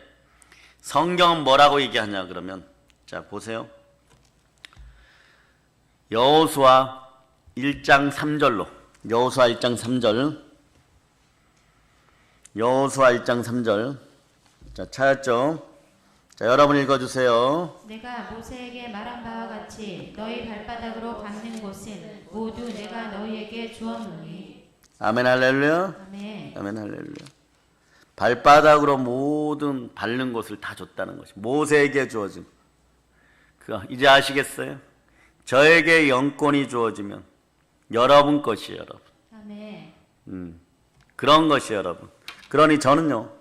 성경은 뭐라고 얘기하냐 그러면 자 보세요. 여호수아 1장 3절로 여호수아 1장 3절 여호수아 1장 3절 자 찾았죠? 자 여러분 읽어주세요. 내가 모세에게 말한 바와 같이 너희 발바닥으로 밟는 곳은 모두 내가 너희에게 주었노니. 아멘 할렐루야. 아멘. 아멘 할렐루야. 발바닥으로 모든 밟는 곳을 다 줬다는 것이 모세에게 주어진. 그거 이제 아시겠어요? 저에게 영권이 주어지면 여러분 것이에요, 여러분. 아멘. 그런 것이에요, 여러분. 그러니 저는요,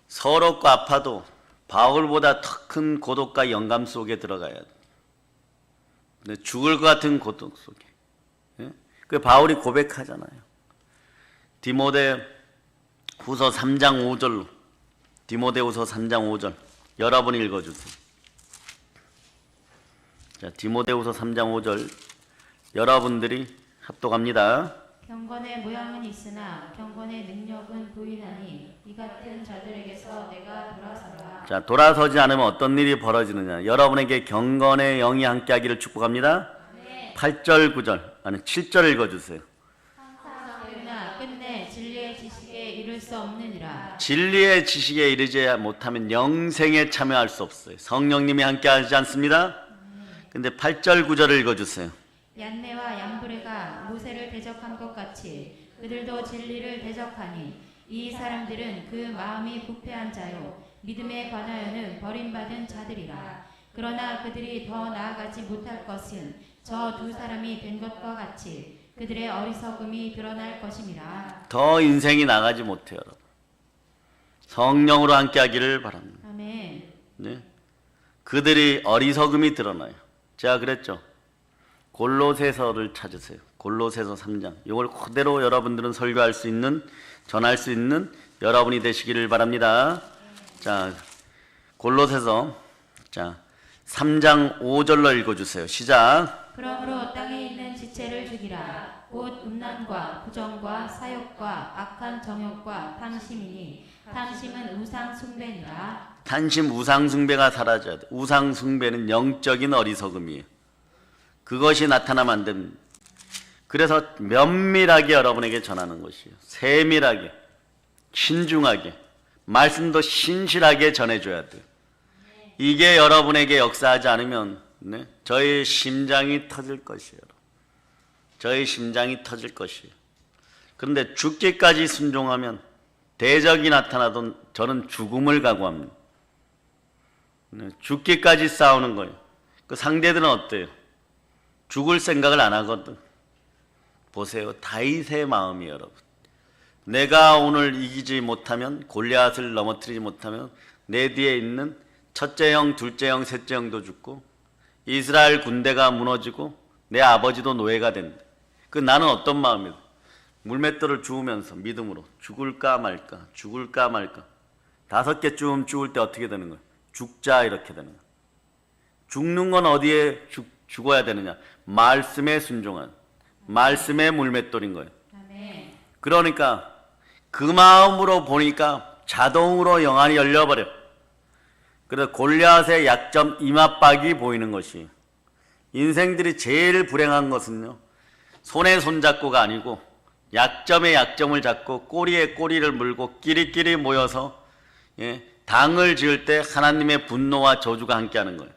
서럽고 아파도 바울보다 더 큰 고독과 영감 속에 들어가야 돼. 근데 죽을 것 같은 고독 속에. 예? 그 바울이 고백하잖아요. 디모데 후서 3장 5절로. 디모데 후서 3장 5절. 여러분 읽어주세요. 자, 디모데 후서 3장 5절. 여러분들이 합독합니다. 경건의 모양은 있으나 경건의 능력은 부인하니 이 같은 자들에게서 내가 돌아서라. 자, 돌아서지 않으면 어떤 일이 벌어지느냐. 여러분에게 경건의 영이 함께하기를 축복합니다. 네. 8절 9절 아니 7절 읽어주세요. 그러나 끝내 진리의 지식에 이를 수 없느니라. 진리의 지식에 이르지 못하면 영생에 참여할 수 없어요. 성령님이 함께하지 않습니다. 근데 8절 9절을 읽어주세요. 얀네와 얀브레가 모세를 대적한 것 같이 그들도 진리를 대적하니 이 사람들은 그 마음이 부패한 자요 믿음에 관하여는 버림받은 자들이라. 그러나 그들이 더 나아가지 못할 것은 저 두 사람이 된 것과 같이 그들의 어리석음이 드러날 것임이라. 더 인생이 나가지 못해요, 여러분. 성령으로 함께하기를 바랍니다. 아멘. 네? 그들이 어리석음이 드러나요. 제가 그랬죠. 골로새서를 찾으세요. 골로새서 3장. 이걸 그대로 여러분들은 설교할 수 있는, 전할 수 있는 여러분이 되시기를 바랍니다. 자, 골로새서 자 3장 5절로 읽어주세요. 시작. 그러므로 땅에 있는 지체를 죽이라. 곧 음란과 부정과 사욕과 악한 정욕과 탐심이니 탐심은 우상 숭배니라. 탄심 우상 숭배가 사라져야 돼. 우상 숭배는 영적인 어리석음이에요. 그것이 나타나면 안 됩니다. 그래서 면밀하게 여러분에게 전하는 것이에요. 세밀하게, 신중하게, 말씀도 신실하게 전해줘야 돼요. 이게 여러분에게 역사하지 않으면 네? 저의 심장이 터질 것이에요. 저의 심장이 터질 것이에요. 그런데 죽기까지 순종하면 대적이 나타나도 저는 죽음을 각오합니다. 네? 죽기까지 싸우는 거예요. 그 상대들은 어때요? 죽을 생각을 안 하거든. 보세요. 다윗의 마음이에요, 여러분. 내가 오늘 이기지 못하면, 골리앗을 넘어뜨리지 못하면 내 뒤에 있는 첫째 형, 둘째 형, 셋째 형도 죽고 이스라엘 군대가 무너지고 내 아버지도 노예가 된다. 그 나는 어떤 마음이다. 물맷돌을 주우면서 믿음으로 죽을까 말까, 죽을까 말까. 5개쯤 죽을 때 어떻게 되는 거야? 죽자 이렇게 되는 거야. 죽는 건 어디에 죽어야 되느냐? 말씀에 순종한, 말씀의 물맷돌인 거예요. 아멘. 그러니까 그 마음으로 보니까 자동으로 영안이 열려버려. 그래서 골리앗의 약점 이맛박이 보이는 것이, 인생들이 제일 불행한 것은요, 손에 손잡고가 아니고 약점에 약점을 잡고 꼬리에 꼬리를 물고 끼리끼리 모여서 당을 지을 때 하나님의 분노와 저주가 함께하는 거예요.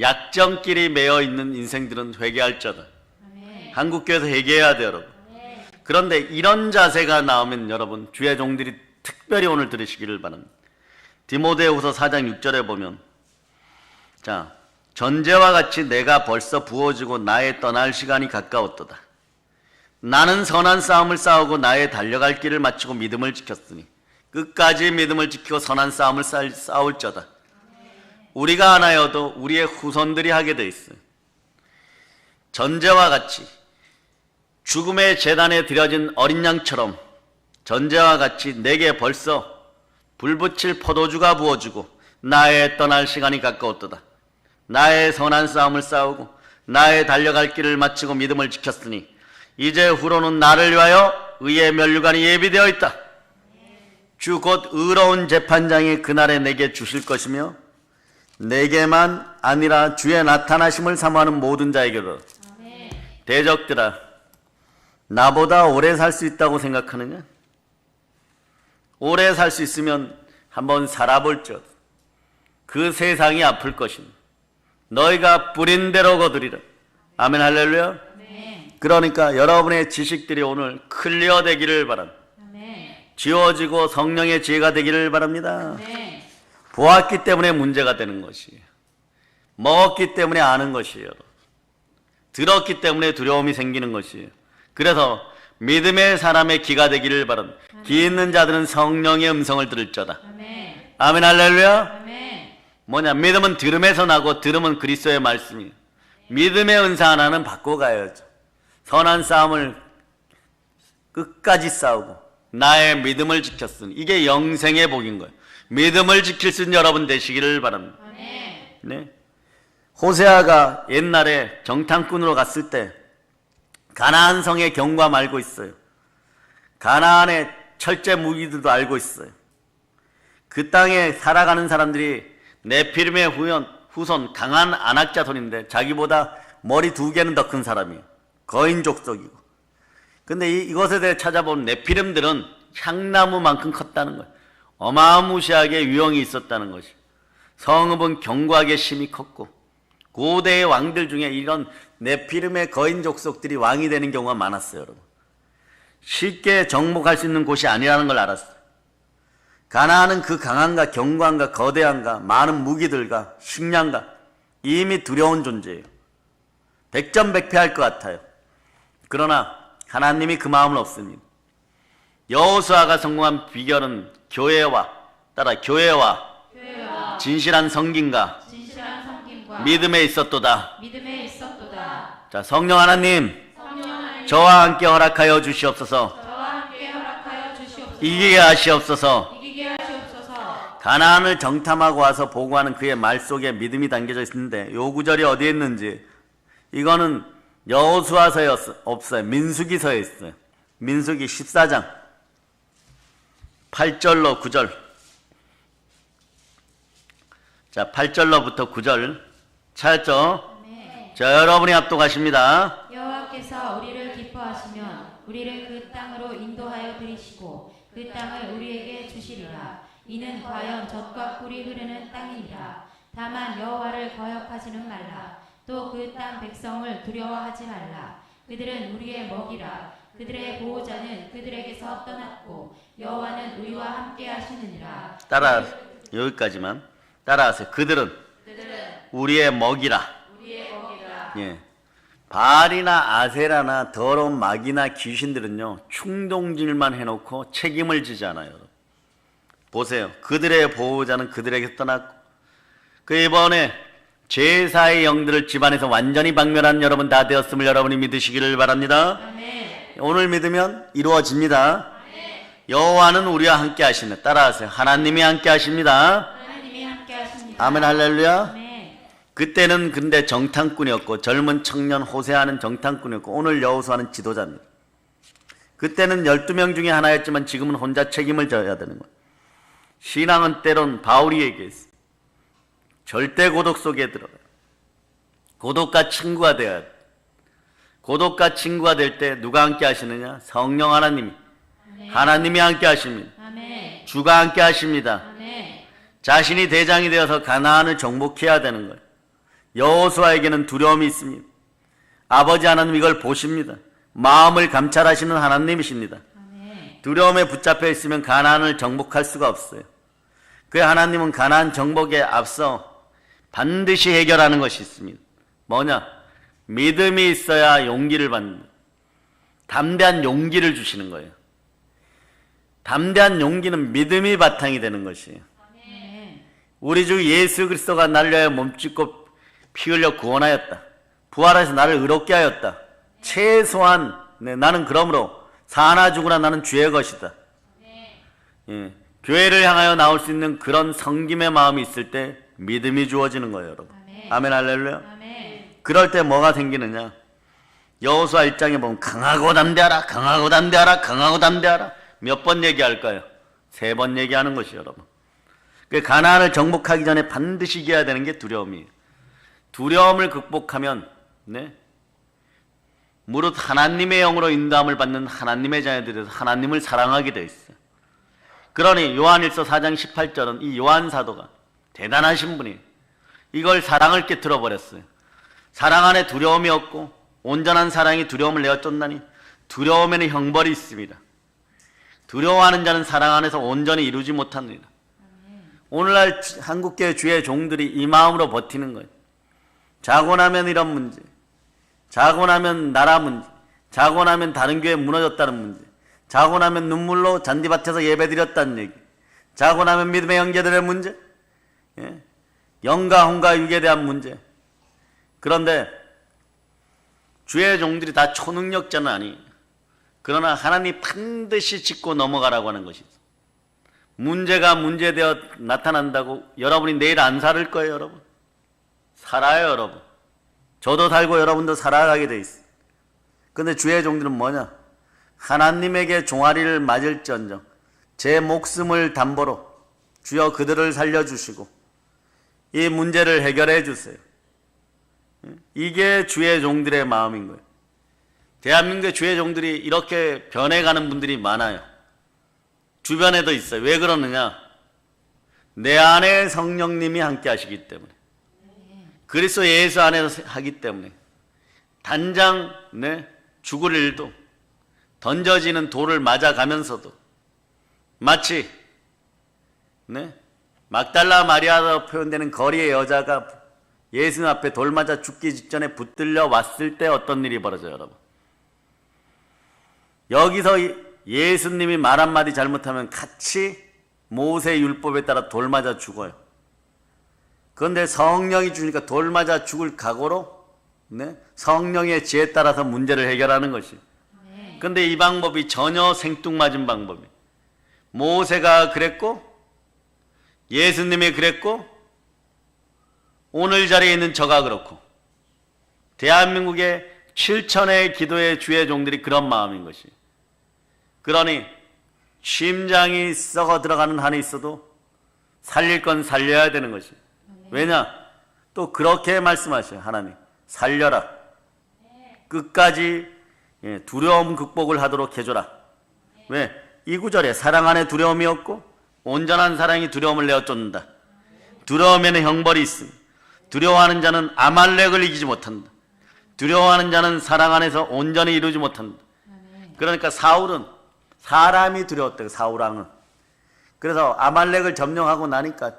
약점끼리 매여 있는 인생들은 회개할 자다. 아멘. 한국교회에서 회개해야 돼요, 여러분. 아멘. 그런데 이런 자세가 나오면 여러분, 주의 종들이 특별히 오늘 들으시기를 바랍니다. 디모데후서 4장 6절에 보면, 자, 전제와 같이 내가 벌써 부어지고 나의 떠날 시간이 가까웠도다. 나는 선한 싸움을 싸우고 나의 달려갈 길을 마치고 믿음을 지켰으니 끝까지 믿음을 지키고 선한 싸움을 싸울 자다. 우리가 안 하여도 우리의 후손들이 하게 돼 있어요. 전제와 같이 죽음의 제단에 드려진 어린 양처럼 전제와 같이 내게 벌써 불붙일 포도주가 부어지고 나의 떠날 시간이 가까웠도다. 나의 선한 싸움을 싸우고 나의 달려갈 길을 마치고 믿음을 지켰으니 이제 후로는 나를 위하여 의의 면류관이 예비되어 있다. 주 곧 의로운 재판장이 그날에 내게 주실 것이며 내게만 아니라 주의 나타나심을 사모하는 모든 자에게로 대적들아, 나보다 오래 살 수 있다고 생각하느냐? 오래 살 수 있으면 한번 살아볼지어다. 그 세상이 아플 것이니 너희가 뿌린 대로 거두리라. 아멘, 할렐루야. 아멘. 그러니까 여러분의 지식들이 오늘 클리어 되기를 바랍니다. 아멘. 지워지고 성령의 지혜가 되기를 바랍니다. 아멘. 보았기 때문에 문제가 되는 것이에요. 먹었기 때문에 아는 것이에요. 들었기 때문에 두려움이 생기는 것이에요. 그래서 믿음의 사람의 귀가 되기를 바랍니다. 귀 있는 자들은 성령의 음성을 들을 자다. 아멘. 아멘, 할렐루야. 아멘. 뭐냐, 믿음은 들음에서 나고 들음은 그리스도의 말씀이에요. 믿음의 은사 하나는 바꿔가야죠. 선한 싸움을 끝까지 싸우고 나의 믿음을 지켰으니 이게 영생의 복인 거예요. 믿음을 지킬 수 있는 여러분 되시기를 바랍니다. 아멘. 네. 호세아가 옛날에 정탐꾼으로 갔을 때 가나안 성의 경과 알고 있어요. 가나안의 철제 무기들도 알고 있어요. 그 땅에 살아가는 사람들이 네피림의 후손 강한 안악자손인데 자기보다 머리 2개는 더 큰 사람이에요. 거인 족속이고. 근데 이것에 대해 찾아본 네피림들은 향나무만큼 컸다는 거예요. 어마무시하게 유형이 있었다는 것이. 성읍은 견고하게 심히 컸고 고대의 왕들 중에 이런 네피림의 거인 족속들이 왕이 되는 경우가 많았어요, 여러분. 쉽게 정복할 수 있는 곳이 아니라는 걸 알았어요. 가나안은 그 강함과 견고함과 거대함과 많은 무기들과 식량과 이미 두려운 존재예요. 백전백패할 것 같아요. 그러나 하나님이 그 마음은 없습니다. 여호수아가 성공한 비결은 교회와 진실한 성김과 진실한 성김과 믿음에 있었도다. 믿음에 있었도다. 자, 성령 하나님, 성령 하나님, 저와 함께 허락하여 주시옵소서. 저와 함께 허락하여 주시옵소서. 이기게 하시옵소서. 이기게 하시옵소서. 가나안을 정탐하고 와서 보고하는 그의 말 속에 믿음이 담겨져 있는데 요 구절이 어디에 있는지, 이거는 여호수아서에 없어요. 민수기서에 있어요. 민수기 14장 8절로 9절. 자, 8절로부터 9절 찾았죠? 아멘. 자, 여러분이 합독하십니다. 여호와께서 우리를 기뻐하시면 우리를 그 땅으로 인도하여 들이시고 그 땅을 우리에게 주시리라. 이는 과연 젖과 꿀이 흐르는 땅이니라. 다만 여호와를 거역하지는 말라. 또 그 땅 백성을 두려워하지 말라. 그들은 우리의 먹이라. 그들의 보호자는 그들에게서 떠났고 여호와는 우리와 함께 하시느니라. 따라 여기까지만 따라하세요. 그들은 우리의 먹이라. 우리의 먹이라. 예. 바알이나 아세라나 더러운 마귀나 귀신들은요, 충동질만 해놓고 책임을 지지 않아요. 보세요. 그들의 보호자는 그들에게 떠났고, 그 이번에 제사의 영들을 집안에서 완전히 박멸한 여러분 다 되었음을 여러분이 믿으시기를 바랍니다. 아멘. 오늘 믿으면 이루어집니다. 아멘. 여호와는 우리와 함께 하시네. 따라하세요. 하나님이 함께 하십니다. 하나님이 함께 하십니다. 아멘, 할렐루야. 아멘. 그때는 근데 정탐꾼이었고 젊은 청년 호세아는 정탐꾼이었고 오늘 여호수아는 지도자입니다. 그때는 12명 중에 하나였지만 지금은 혼자 책임을 져야 되는 거예요. 신앙은 때론 바울이 얘기했어요. 절대 고독 속에 들어가요. 고독과 친구가 되어야 돼. 고독과 친구가 될 때 누가 함께 하시느냐? 성령 하나님이. 아멘. 하나님이 함께 하십니다. 아멘. 주가 함께 하십니다. 아멘. 자신이 대장이 되어서 가나안을 정복해야 되는 거예요. 여호수아에게는 두려움이 있습니다. 아버지 하나님 이걸 보십니다. 마음을 감찰하시는 하나님이십니다. 아멘. 두려움에 붙잡혀 있으면 가나안을 정복할 수가 없어요. 그 하나님은 가나안 정복에 앞서 반드시 해결하는 것이 있습니다. 뭐냐? 믿음이 있어야 용기를 받는다. 담대한 용기를 주시는 거예요. 담대한 용기는 믿음이 바탕이 되는 것이에요. 아멘. 우리 주 예수 그리스도가 나를 위하여 몸짓고 피 흘려 구원하였다. 부활해서 나를 의롭게 하였다. 최소한 나는 그러므로 사나 죽으나 나는 주의 것이다. 예. 교회를 향하여 나올 수 있는 그런 성김의 마음이 있을 때 믿음이 주어지는 거예요, 여러분. 아멘. 아멘, 할렐루야. 아멘. 그럴 때 뭐가 생기느냐? 여호수아 1장에 보면 강하고 담대하라, 강하고 담대하라, 강하고 담대하라. 몇 번 얘기할까요? 3번 얘기하는 것이 여러분. 그 가나안을 정복하기 전에 반드시 이겨야 되는 게 두려움이에요. 두려움을 극복하면 무릇 하나님의 영으로 인도함을 받는 하나님의 자녀들에서 하나님을 사랑하게 되어 있어요. 그러니 요한일서 4장 18절은 이 요한 사도가 대단하신 분이에요. 이걸 사랑을 깨트려 버렸어요. 사랑 안에 두려움이 없고 온전한 사랑이 두려움을 내어 쫓나니 두려움에는 형벌이 있습니다. 두려워하는 자는 사랑 안에서 온전히 이루지 못합니다. 오늘날 한국교회 주의 종들이 이 마음으로 버티는 거예요. 자고 나면 이런 문제, 자고 나면 나라 문제, 자고 나면 다른 교회 무너졌다는 문제, 자고 나면 눈물로 잔디밭에서 예배드렸다는 얘기, 자고 나면 믿음의 형제들의 문제, 영과 혼과 육에 대한 문제. 그런데 주의 종들이 다 초능력자는 아니에요. 그러나 하나님 반드시 짚고 넘어가라고 하는 것이죠. 문제가 문제되어 나타난다고 여러분이 내일 안 살을 거예요, 여러분. 살아요, 여러분. 저도 살고 여러분도 살아가게 돼 있어요. 근데 주의 종들은 뭐냐? 하나님에게 종아리를 맞을지언정 제 목숨을 담보로 주여 그들을 살려주시고 이 문제를 해결해 주세요. 이게 주의 종들의 마음인 거예요. 대한민국의 주의 종들이 이렇게 변해가는 분들이 많아요. 주변에도 있어요. 왜 그러느냐? 내 안에 성령님이 함께 하시기 때문에, 그리스도 예수 안에서 하기 때문에 단장 죽을 일도 던져지는 돌을 맞아가면서도 마치 막달라 마리아로 표현되는 거리의 여자가 예수 앞에 돌 맞아 죽기 직전에 붙들려 왔을 때 어떤 일이 벌어져요, 여러분? 여기서 예수님이 말 한마디 잘못하면 같이 모세 율법에 따라 돌 맞아 죽어요. 그런데 성령이 주니까 돌 맞아 죽을 각오로 성령의 지혜에 따라서 문제를 해결하는 것이. 그런데 이 방법이 전혀 생뚱맞은 방법이에요. 모세가 그랬고 예수님이 그랬고 오늘 자리에 있는 저가 그렇고 대한민국의 7천의 기도의 주의 종들이 그런 마음인 것이. 그러니 심장이 썩어 들어가는 한이 있어도 살릴 건 살려야 되는 것이. 왜냐? 또 그렇게 말씀하셔요. 하나님 살려라. 끝까지 두려움 극복을 하도록 해줘라. 왜? 이 구절에 사랑 안에 두려움이 없고 온전한 사랑이 두려움을 내어 쫓는다. 두려움에는 형벌이 있습니다. 두려워하는 자는 아말렉을 이기지 못한다. 두려워하는 자는 사랑 안에서 온전히 이루지 못한다. 그러니까 사울은 사람이 두려웠대요. 사울왕은. 그래서 아말렉을 점령하고 나니까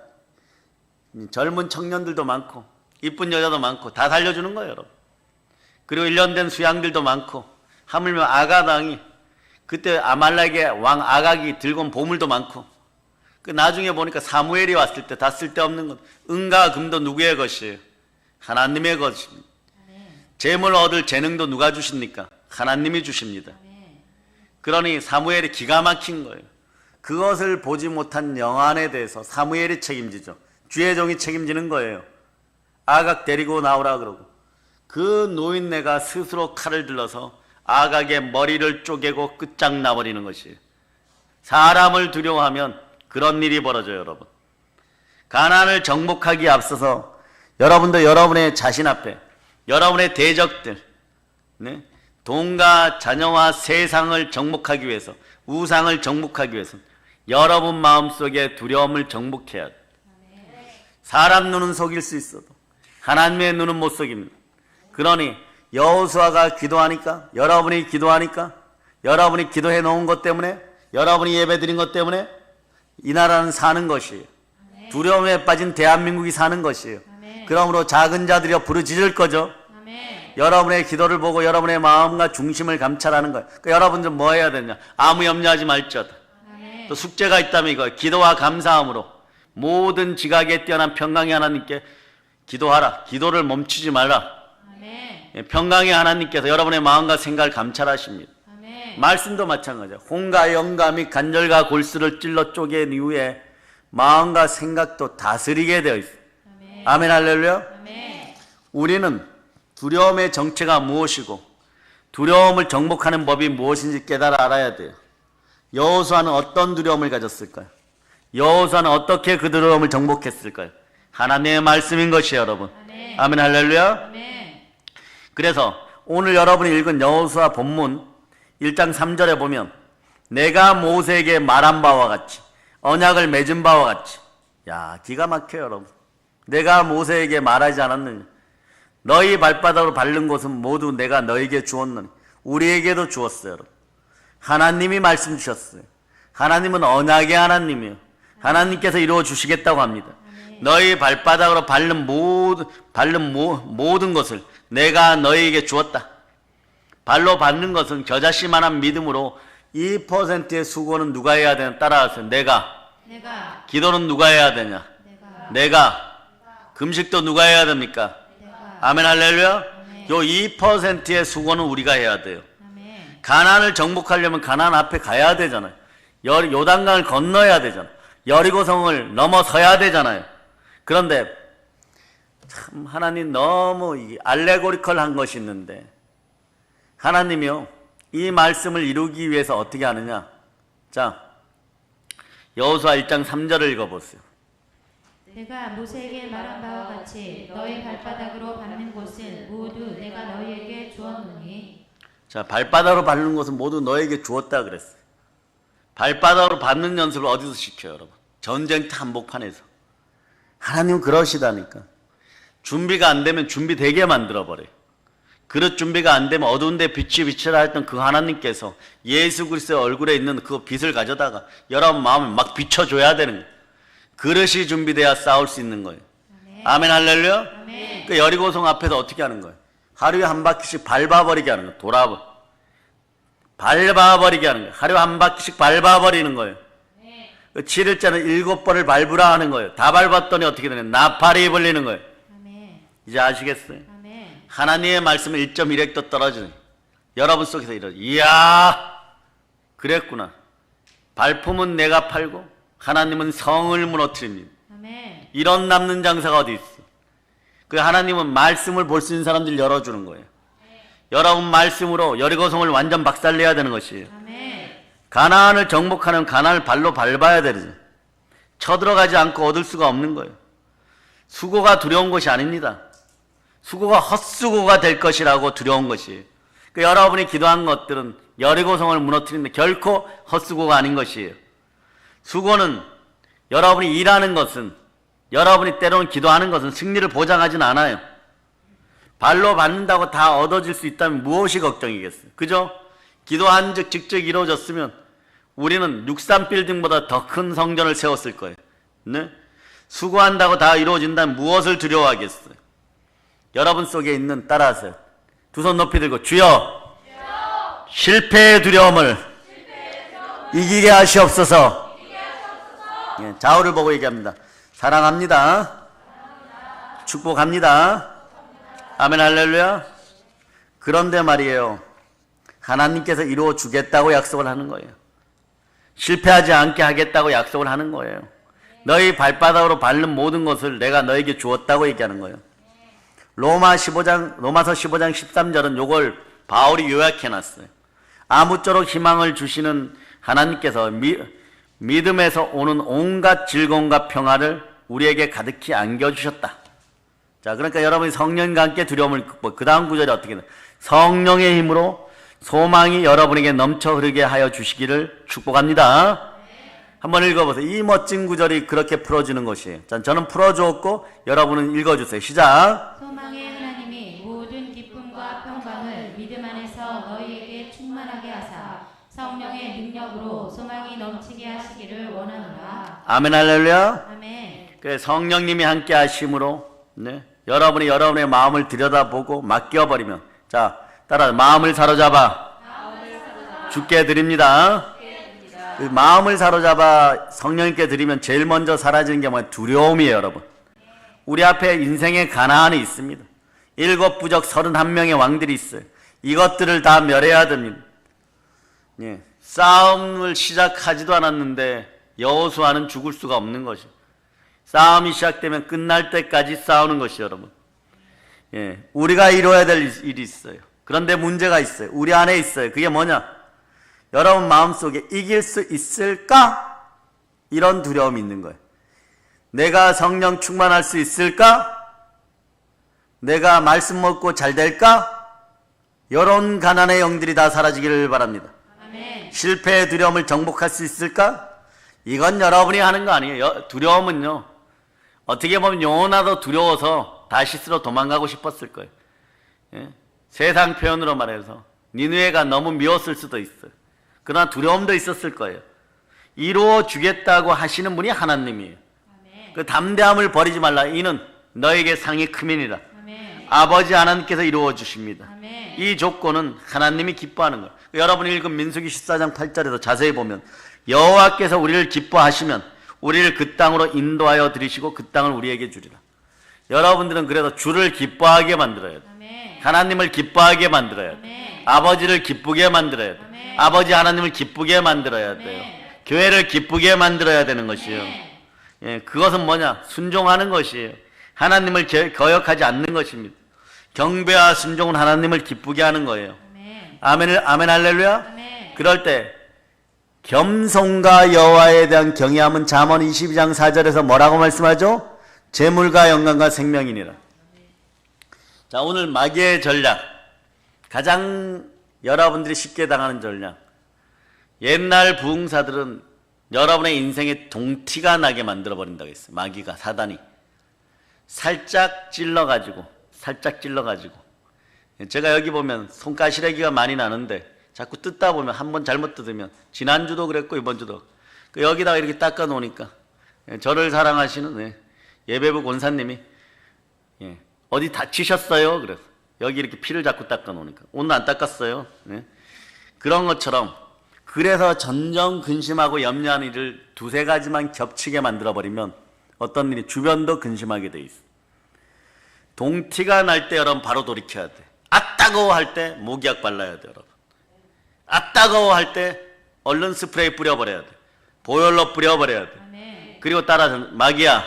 젊은 청년들도 많고 이쁜 여자도 많고 다 살려주는 거예요, 여러분. 그리고 1년 된 수양들도 많고 하물며 아가당이 그때 아말렉의 왕 아각이 들고 온 보물도 많고 그 나중에 보니까 사무엘이 왔을 때 다 쓸데없는 것 은과 금도 누구의 것이에요? 하나님의 것입니다. 재물 얻을 재능도 누가 주십니까? 하나님이 주십니다. 그러니 사무엘이 기가 막힌 거예요. 그것을 보지 못한 영안에 대해서 사무엘이 책임지죠. 주의 종이 책임지는 거예요. 아각 데리고 나오라 그러고 그 노인네가 스스로 칼을 들러서 아각의 머리를 쪼개고 끝장나버리는 것이에요. 사람을 두려워하면 그런 일이 벌어져요, 여러분. 가나안을 정복하기에 앞서서 여러분도 여러분의 자신 앞에 여러분의 대적들, 돈과 자녀와 세상을 정복하기 위해서, 우상을 정복하기 위해서 여러분 마음속에 두려움을 정복해야 돼. 사람 눈은 속일 수 있어도 하나님의 눈은 못 속입니다. 그러니 여호수아가 기도하니까, 여러분이 기도하니까, 여러분이 기도해 놓은 것 때문에, 여러분이 예배 드린 것 때문에 이 나라는 사는 것이에요. 두려움에 빠진 대한민국이 사는 것이에요. 그러므로 작은 자들이여 부르짖을 거죠. 여러분의 기도를 보고 여러분의 마음과 중심을 감찰하는 거예요. 그러니까 여러분들 뭐 해야 되냐? 아무 염려하지 말지어다. 또 숙제가 있다면 이거예요. 기도와 감사함으로 모든 지각에 뛰어난 평강의 하나님께 기도하라. 기도를 멈추지 말라. 평강의 하나님께서 여러분의 마음과 생각을 감찰하십니다. 말씀도 마찬가지예요. 혼과 영과 및 간절과 골수를 찔러 쪼갠 이후에 마음과 생각도 다스리게 되어 있어요. 아멘 할렐루야. 우리는 두려움의 정체가 무엇이고 두려움을 정복하는 법이 무엇인지 깨달아 알아야 돼요. 여호수아는 어떤 두려움을 가졌을까요? 여호수아는 어떻게 그 두려움을 정복했을까요? 하나님의 말씀인 것이에요, 여러분. 아멘 할렐루야. 그래서 오늘 여러분이 읽은 여호수아 본문 1장 3절에 보면 내가 모세에게 말한 바와 같이 언약을 맺은 바와 같이, 야, 기가 막혀요 여러분. 내가 모세에게 말하지 않았느냐. 너희 발바닥으로 밟는 곳은 모두 내가 너에게 주었느니. 우리에게도 주었어요 여러분. 하나님이 말씀 주셨어요. 하나님은 언약의 하나님이에요. 하나님께서 이루어 주시겠다고 합니다. 너희 발바닥으로 밟는 모든 것을 내가 너희에게 주었다. 발로 밟는 것은 겨자씨만한 믿음으로 2%의 수고는 누가 해야 되냐. 따라하세요. 내가. 기도는 누가 해야 되냐. 내가. 금식도 누가 해야 됩니까? 아멘 할렐루야. 요 2%의 수고는 우리가 해야 돼요. 가나안을 정복하려면 가나안 앞에 가야 되잖아요. 요단강을 건너야 되잖아요. 여리고성을 넘어서야 되잖아요. 그런데 참 하나님 너무 알레고리컬한 것이 있는데, 하나님이요 이 말씀을 이루기 위해서 어떻게 하느냐. 자, 여호수아 1장 3절을 읽어보세요. 내가 모세에게 말한 바와 같이 너희 발바닥으로 밟는 곳은 모두 내가 너희에게 주었노니. 자, 발바닥으로 밟는 것은 모두 너에게 주었다 그랬어요. 발바닥으로 밟는 연습을 어디서 시켜요 여러분? 전쟁터 한복판에서. 하나님은 그러시다니까. 준비가 안 되면 준비되게 만들어버려요. 그릇 준비가 안 되면 어두운 데 빛이 비치라 했던 그 하나님께서 예수 그리스도의 얼굴에 있는 그 빛을 가져다가 여러분 마음을 막 비춰줘야 되는 거예요. 그릇이 준비돼야 싸울 수 있는 거예요. 아멘 할렐루야. 아멘. 그 여리고성 앞에서 어떻게 하는 거예요? 하루에 한 바퀴씩 밟아버리게 하는 거예요. 밟아버리게 하는 거예요. 하루에 한 바퀴씩 밟아버리는 거예요. 7일째는 7번을 밟으라 하는 거예요. 다 밟았더니 어떻게 되냐. 나팔이 불리는 거예요. 이제 아시겠어요? 하나님의 말씀은 1.1획도 떨어지는, 여러분 속에서 이야 그랬구나. 발품은 내가 팔고 하나님은 성을 무너뜨립니다. 이런 남는 장사가 어디 있어. 그 하나님은 말씀을 볼 수 있는 사람들 열어주는 거예요. 여러분 말씀으로 여리고성을 완전 박살내야 되는 것이에요. 가나안을 정복하는 가나안을 발로 밟아야 되죠. 쳐들어가지 않고 얻을 수가 없는 거예요. 수고가 두려운 것이 아닙니다. 수고가 헛수고가 될 것이라고 두려운 것이에요. 그 여러분이 기도한 것들은 여리고성을 무너뜨리는데 결코 헛수고가 아닌 것이에요. 수고는 여러분이 일하는 것은, 여러분이 때로는 기도하는 것은 승리를 보장하지는 않아요. 발로 밟는다고 다 얻어질 수 있다면 무엇이 걱정이겠어요? 그죠? 기도한 즉 직접 이루어졌으면 우리는 63빌딩보다 더 큰 성전을 세웠을 거예요. 네? 수고한다고 다 이루어진다면 무엇을 두려워하겠어요? 여러분 속에 있는, 따라하세요. 두 손 높이 들고 주여, 실패의 두려움을 이기게 하시옵소서. 예, 좌우를 보고 얘기합니다. 사랑합니다. 축복합니다. 아멘 할렐루야. 그런데 말이에요, 하나님께서 이루어 주겠다고 약속을 하는 거예요. 실패하지 않게 하겠다고 약속을 하는 거예요. 너희 발바닥으로 밟는 모든 것을 내가 너에게 주었다고 얘기하는 거예요. 로마서 15장 13절은 요걸 바울이 요약해놨어요. 아무쪼록 희망을 주시는 하나님께서 믿음에서 오는 온갖 즐거움과 평화를 우리에게 가득히 안겨주셨다. 자, 그러니까 여러분이 성령과 함께 두려움을 극복. 그 다음 구절이 어떻게 되나? 성령의 힘으로 소망이 여러분에게 넘쳐 흐르게 하여 주시기를 축복합니다. 한번 읽어보세요. 이 멋진 구절이 그렇게 풀어지는 것이에요. 자, 저는 풀어주었고 여러분은 읽어주세요. 시작. 소망의 하나님이 모든 기쁨과 평강을 믿음 안에서 너희에게 충만하게 하사 성령의 능력으로 소망이 넘치게 하시기를 원하노라. 아멘 할렐루야. 아멘. 그래, 성령님이 함께 하심으로, 네, 여러분의 마음을 들여다보고 맡겨버리면, 자, 따라 마음을 사로잡아 주께 드립니다. 그 마음을 사로잡아 성령님께 드리면 제일 먼저 사라지는 게 뭐예요? 두려움이에요. 여러분, 우리 앞에 인생의 가나안이 있습니다. 7 부족 31명의 왕들이 있어요. 이것들을 다 멸해야 됩니다. 예, 싸움을 시작하지도 않았는데 여호수아는 죽을 수가 없는 것이에요. 싸움이 시작되면 끝날 때까지 싸우는 것이에요. 여러분, 예, 우리가 이루어야 될 일이 있어요. 그런데 문제가 있어요. 우리 안에 있어요. 그게 뭐냐? 여러분 마음속에 이길 수 있을까? 이런 두려움이 있는 거예요. 내가 성령 충만할 수 있을까? 내가 말씀 먹고 잘 될까? 이런 가난의 영들이 다 사라지기를 바랍니다. 아멘. 실패의 두려움을 정복할 수 있을까? 이건 여러분이 하는 거 아니에요. 두려움은요, 어떻게 보면 요나도 두려워서 다시스로 도망가고 싶었을 거예요. 예? 세상 표현으로 말해서 니느웨가 너무 미웠을 수도 있어요. 그러나 두려움도 있었을 거예요. 이루어 주겠다고 하시는 분이 하나님이에요. 아멘. 그 담대함을 버리지 말라. 이는 너에게 상이 크민이라. 아멘. 아버지 하나님께서 이루어 주십니다. 아멘. 이 조건은 하나님이 기뻐하는 거예요. 여러분이 읽은 민수기 14장 8절에서 자세히 보면 여호와께서 우리를 기뻐하시면 우리를 그 땅으로 인도하여 들이시고 그 땅을 우리에게 주리라. 여러분들은 그래서 주를 기뻐하게 만들어야 돼요. 아멘. 하나님을 기뻐하게 만들어야 돼요. 아멘. 아버지를 기쁘게 만들어야 돼요. 아멘. 아버지 하나님을 기쁘게 만들어야 돼요. 아멘. 교회를 기쁘게 만들어야 되는 것이요. 아멘. 예, 그것은 뭐냐? 순종하는 것이에요. 하나님을 거역하지 않는 것입니다. 경배와 순종은 하나님을 기쁘게 하는 거예요. 아멘. 아멘 할렐루야. 아멘. 그럴 때 겸손과 여호와에 대한 경외함은 잠언 22장 4절에서 뭐라고 말씀하죠? 재물과 영광과 생명이니라. 자, 오늘 마귀의 전략, 가장 여러분들이 쉽게 당하는 전략. 옛날 부흥사들은 여러분의 인생에 동티가 나게 만들어버린다고 했어요. 마귀가, 사단이 살짝 찔러가지고 제가 여기 보면 손가시래기가 많이 나는데 자꾸 뜯다 보면 한번 잘못 뜯으면, 지난주도 그랬고 이번주도 여기다가 이렇게 닦아 놓으니까, 저를 사랑하시는 예배부 권사님이 어디 다치셨어요? 그래서 여기 이렇게 피를 자꾸 닦아 놓으니까 오늘 안 닦았어요. 그런 것처럼, 그래서 전정 근심하고 염려하는 일을 두세 가지만 겹치게 만들어버리면 어떤 일이 주변도 근심하게 돼 있어. 동티가 날 때 여러분 바로 돌이켜야 돼. 아 따가워 할 때 모기약 발라야 돼. 여러분 아 따가워 할 때 얼른 스프레이 뿌려버려야 돼. 보혈로 뿌려버려야 돼. 아멘. 그리고 따라서 마귀야,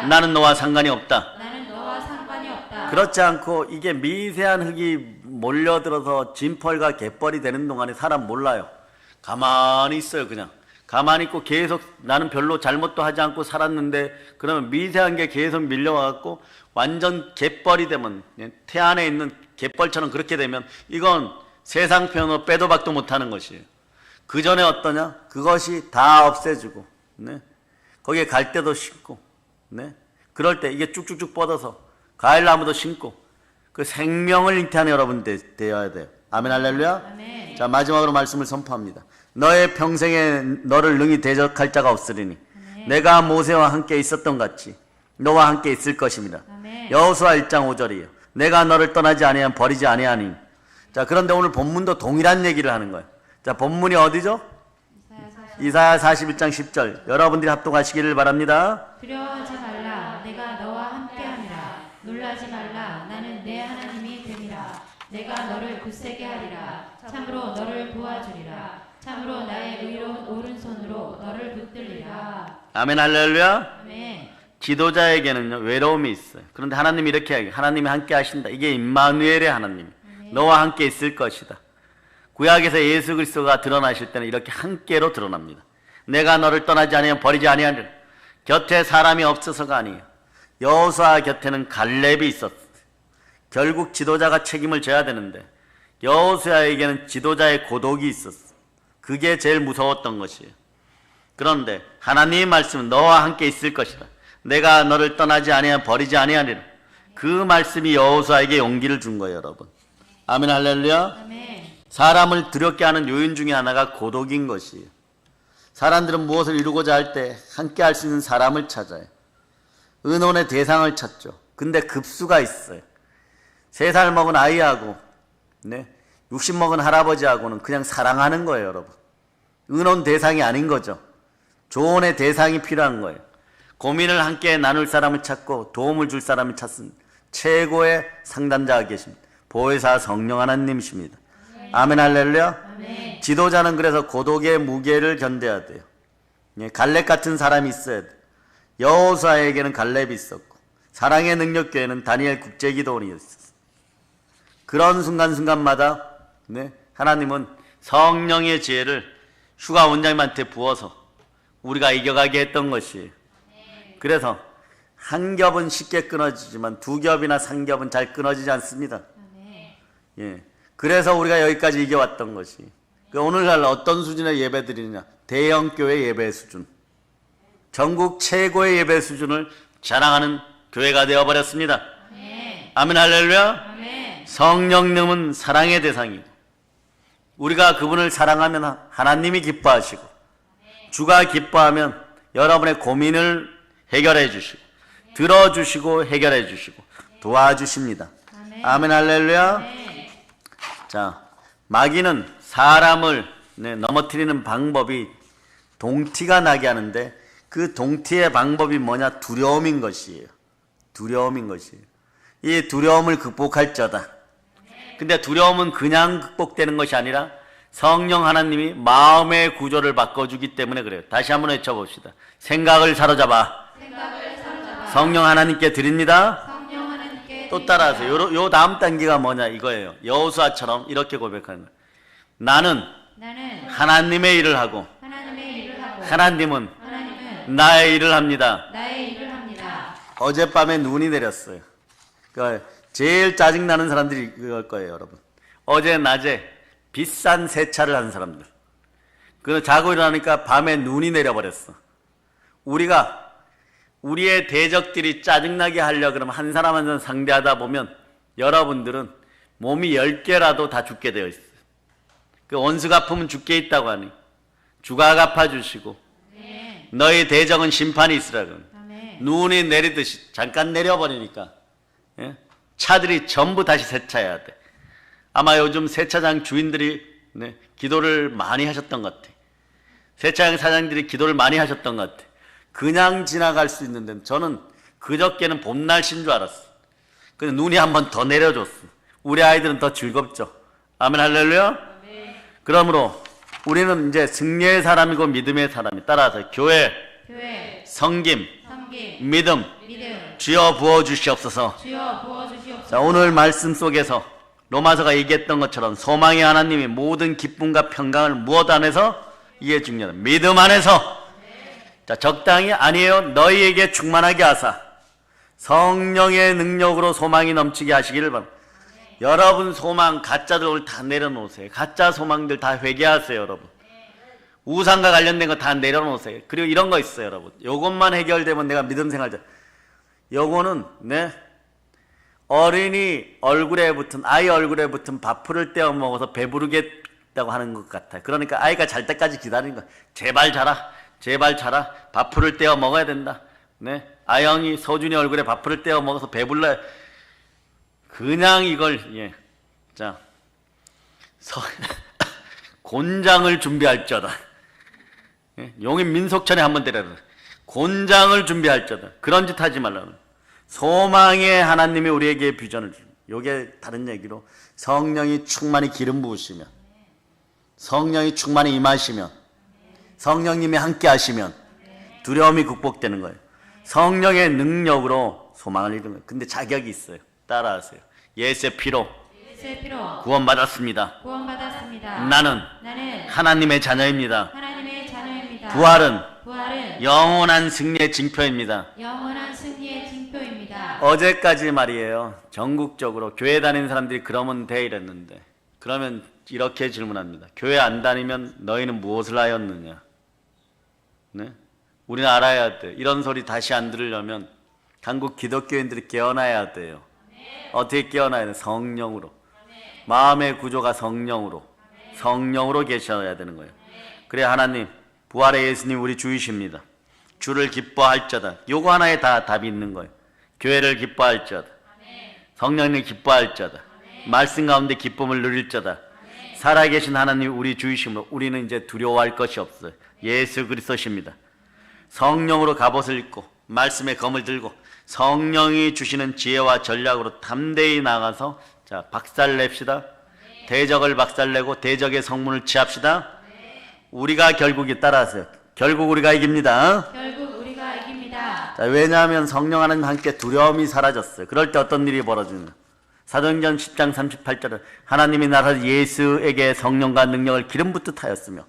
나는 너와 상관이 없다. 나는 너와 상관이 없다. 그렇지 않고 이게 미세한 흙이 몰려들어서 진펄과 갯벌이 되는 동안에 사람 몰라요. 가만히 있어요. 그냥 가만히 있고 계속 나는 별로 잘못도 하지 않고 살았는데, 그러면 미세한 게 계속 밀려와갖고 완전 갯벌이 되면, 태 안에 있는 갯벌처럼 그렇게 되면 이건 세상 표현으로 빼도 박도 못하는 것이에요. 그 전에 어떠냐? 그것이 다 없애주고, 거기에 갈대도 심고, 그럴 때 이게 쭉쭉쭉 뻗어서 과일나무도 심고, 그 생명을 잉태하는 여러분 되어야 돼요. 아멘 할렐루야. 아멘. 자, 마지막으로 말씀을 선포합니다. 너의 평생에 너를 능히 대적할 자가 없으리니 내가 모세와 함께 있었던 같이 너와 함께 있을 것입니다. 아멘. 여호수아 1장 5절이에요. 내가 너를 떠나지 아니하면 버리지 아니하니. 자, 그런데 오늘 본문도 동일한 얘기를 하는 거예요. 자, 본문이 어디죠? 이사야 41장 10절. 여러분들이 합독하시기를 바랍니다. 두려워하지 말라. 내가 너와 함께함이라. 놀라지 말라. 나는 내 하나님이 됨이라. 내가 너를 굳세게 하리라. 참으로 너를 도와주리라. 참으로 나의 의로운 오른손으로 너를 붙들리라. 아멘 할렐루야. 아멘. 지도자에게는요 외로움이 있어요. 그런데 하나님이 이렇게 하기, 하나님이 함께 하신다. 이게 임마누엘의 하나님, 너와 함께 있을 것이다. 구약에서 예수 그리스도가 드러나실 때는 이렇게 함께로 드러납니다. 내가 너를 떠나지 아니하면 버리지 아니하리라. 곁에 사람이 없어서가 아니에요. 여호수아 곁에는 갈렙이 있었어요. 결국 지도자가 책임을 져야 되는데 여호수아에게는 지도자의 고독이 있었어요. 그게 제일 무서웠던 것이에요. 그런데 하나님의 말씀은 너와 함께 있을 것이다. 내가 너를 떠나지 아니하면 버리지 아니하리라. 그 말씀이 여호수아에게 용기를 준 거예요, 여러분. 아멘 할렐루야. 아멘. 사람을 두렵게 하는 요인 중에 하나가 고독인 것이에요. 사람들은 무엇을 이루고자 할 때 함께 할 수 있는 사람을 찾아요. 의논의 대상을 찾죠. 근데 급수가 있어요. 3살 먹은 아이하고 60 먹은 할아버지하고는 그냥 사랑하는 거예요, 여러분. 의논 대상이 아닌 거죠. 조언의 대상이 필요한 거예요. 고민을 함께 나눌 사람을 찾고 도움을 줄 사람을 찾은 최고의 상담자가 계십니다. 보혜사 성령 하나님이십니다. 아멘 할렐루야. 아멘. 지도자는 그래서 고독의 무게를 견뎌야 돼요. 갈렙 같은 사람이 있어야 돼요. 여호수아에게는 갈렙이 있었고 사랑의 능력교회는 다니엘 국제기도원이 있었어요. 그런 순간순간마다 하나님은 성령의 지혜를 휴가 원장님한테 부어서 우리가 이겨가게 했던 것이에요. 그래서 한 겹은 쉽게 끊어지지만 2겹이나 3겹은 잘 끊어지지 않습니다. 예. 그래서 우리가 여기까지 이겨왔던 것이 오늘날 어떤 수준의 예배 드리느냐. 대형교회 예배 수준, 전국 최고의 예배 수준을 자랑하는 교회가 되어버렸습니다. 아멘 할렐루야. 아멘. 성령님은 사랑의 대상이고 우리가 그분을 사랑하면 하나님이 기뻐하시고 주가 기뻐하면 여러분의 고민을 해결해 주시고 들어주시고 해결해 주시고 도와주십니다. 아멘 할렐루야. 자, 마귀는 사람을 넘어뜨리는 방법이 동티가 나게 하는데 그 동티의 방법이 뭐냐? 두려움인 것이에요. 두려움인 것이에요. 이 두려움을 극복할 자다. 근데 두려움은 그냥 극복되는 것이 아니라 성령 하나님이 마음의 구조를 바꿔주기 때문에 그래요. 다시 한번 외쳐봅시다. 생각을 사로잡아. 성령 하나님께 드립니다. 성령 하나님께 또 따라하세요. 요 다음 단계가 뭐냐 이거예요. 여호수아처럼 이렇게 고백하는 거예요. 나는 하나님의 일을 하고 하나님의 일을 하고 하나님은 하나님은 나의 일을 합니다. 나의 일을 합니다. 어젯밤에 눈이 내렸어요. 그러니까 제일 짜증나는 사람들이 그럴 거예요, 여러분. 어제 낮에 비싼 세차를 한 사람들. 그래서 자고 일어나니까 밤에 눈이 내려버렸어. 우리가 우리의 대적들이 짜증나게 하려고 그러면 한 사람 한 사람 상대하다 보면 여러분들은 몸이 10개라도 다 죽게 되어 있어요. 그 원수 갚으면 죽게 있다고 하니 주가 갚아주시고 너희 대적은 심판이 있으라고. 눈이 내리듯이 잠깐 내려버리니까 차들이 전부 다시 세차해야 돼. 아마 요즘 세차장 주인들이 기도를 많이 하셨던 것 같아. 세차장 사장들이 기도를 많이 하셨던 것 같아. 그냥 지나갈 수 있는데 저는 그저께는 봄 날씨인 줄 알았어. 근데 눈이 한 번 더 내려줬어. 우리 아이들은 더 즐겁죠. 아멘 할렐루야. 그러므로 우리는 이제 승리의 사람이고 믿음의 사람이. 따라서 교회, 섬김, 믿음, 주여 부어주시옵소서. 주여 부어주시옵소서. 자, 오늘 말씀 속에서 로마서가 얘기했던 것처럼 소망의 하나님이 모든 기쁨과 평강을 무엇 안에서? 이게 중요하다. 믿음 안에서. 자, 적당히 아니에요. 너희에게 충만하게 하사 성령의 능력으로 소망이 넘치게 하시기를 바랍니다. 여러분 소망 가짜들 오늘 다 내려놓으세요. 가짜 소망들 다 회개하세요, 여러분. 우상과 관련된 거 다 내려놓으세요. 그리고 이런 거 있어요, 여러분. 요것만 해결되면 내가 믿음 생활자. 요거는 어린이 얼굴에 붙은 아이 얼굴에 붙은 밥풀을 떼어 먹어서 배부르겠다고 하는 것 같아요. 그러니까 아이가 잘 때까지 기다리는 거야. 제발 자라, 제발 자라. 밥풀을 떼어 먹어야 된다. 아영이 서준이 얼굴에 밥풀을 떼어 먹어서 배불러야. 그냥 이걸 자 곤장을 준비할지어다. 용인 민속촌에 한번 데려라. 곤장을 준비할지어다. 그런 짓 하지 말라고. 소망의 하나님이 우리에게 비전을 줍니다. 요게 다른 얘기로 성령이 충만히 기름 부으시면, 성령이 충만히 임하시면, 성령님이 함께 하시면 두려움이 극복되는 거예요. 성령의 능력으로 소망을 이루는 거예요. 근데 자격이 있어요. 따라하세요. 예수의 피로 구원받았습니다. 나는 하나님의 자녀입니다. 부활은 영원한 승리의 징표입니다. 어제까지 말이에요. 전국적으로 교회 다니는 사람들이 그러면 돼 이랬는데, 그러면 이렇게 질문합니다. 교회 안 다니면 너희는 무엇을 하였느냐? 우리는 알아야 돼. 이런 소리 다시 안 들으려면 한국 기독교인들이 깨어나야 돼요. 어떻게 깨어나야 돼? 성령으로. 마음의 구조가 성령으로 계셔야 되는 거예요. 그래 하나님, 부활의 예수님 우리 주이십니다. 주를 기뻐할지어다. 요거 하나에 다 답이 있는 거예요. 교회를 기뻐할지어다. 성령님을 기뻐할지어다. 말씀 가운데 기쁨을 누릴지어다. 살아계신 하나님 우리 주이심으로 우리는 이제 두려워할 것이 없어요. 예수 그리스도십니다. 성령으로 갑옷을 입고 말씀의 검을 들고 성령이 주시는 지혜와 전략으로 담대히 나가서 자 박살냅시다. 대적을 박살내고 대적의 성문을 취합시다. 우리가 결국에 따라하세요. 결국 우리가 이깁니다. 자, 왜냐하면 성령 하나님과 함께 두려움이 사라졌어요. 그럴 때 어떤 일이 벌어지느냐. 사도행전 10장 38절은 하나님이 나서 예수에게 성령과 능력을 기름 붓듯 하였으며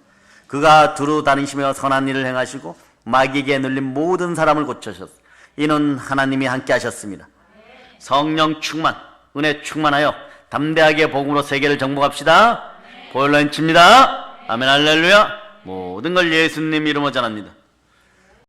그가 두루 다니시며 선한 일을 행하시고 마귀에게 눌린 모든 사람을 고쳐셨어요. 이는 하나님이 함께 하셨습니다. 성령 충만, 은혜 충만하여 담대하게 복음으로 세계를 정복합시다. 보일러인치입니다. 아멘 할렐루야. 모든 걸 예수님 이름으로 전합니다.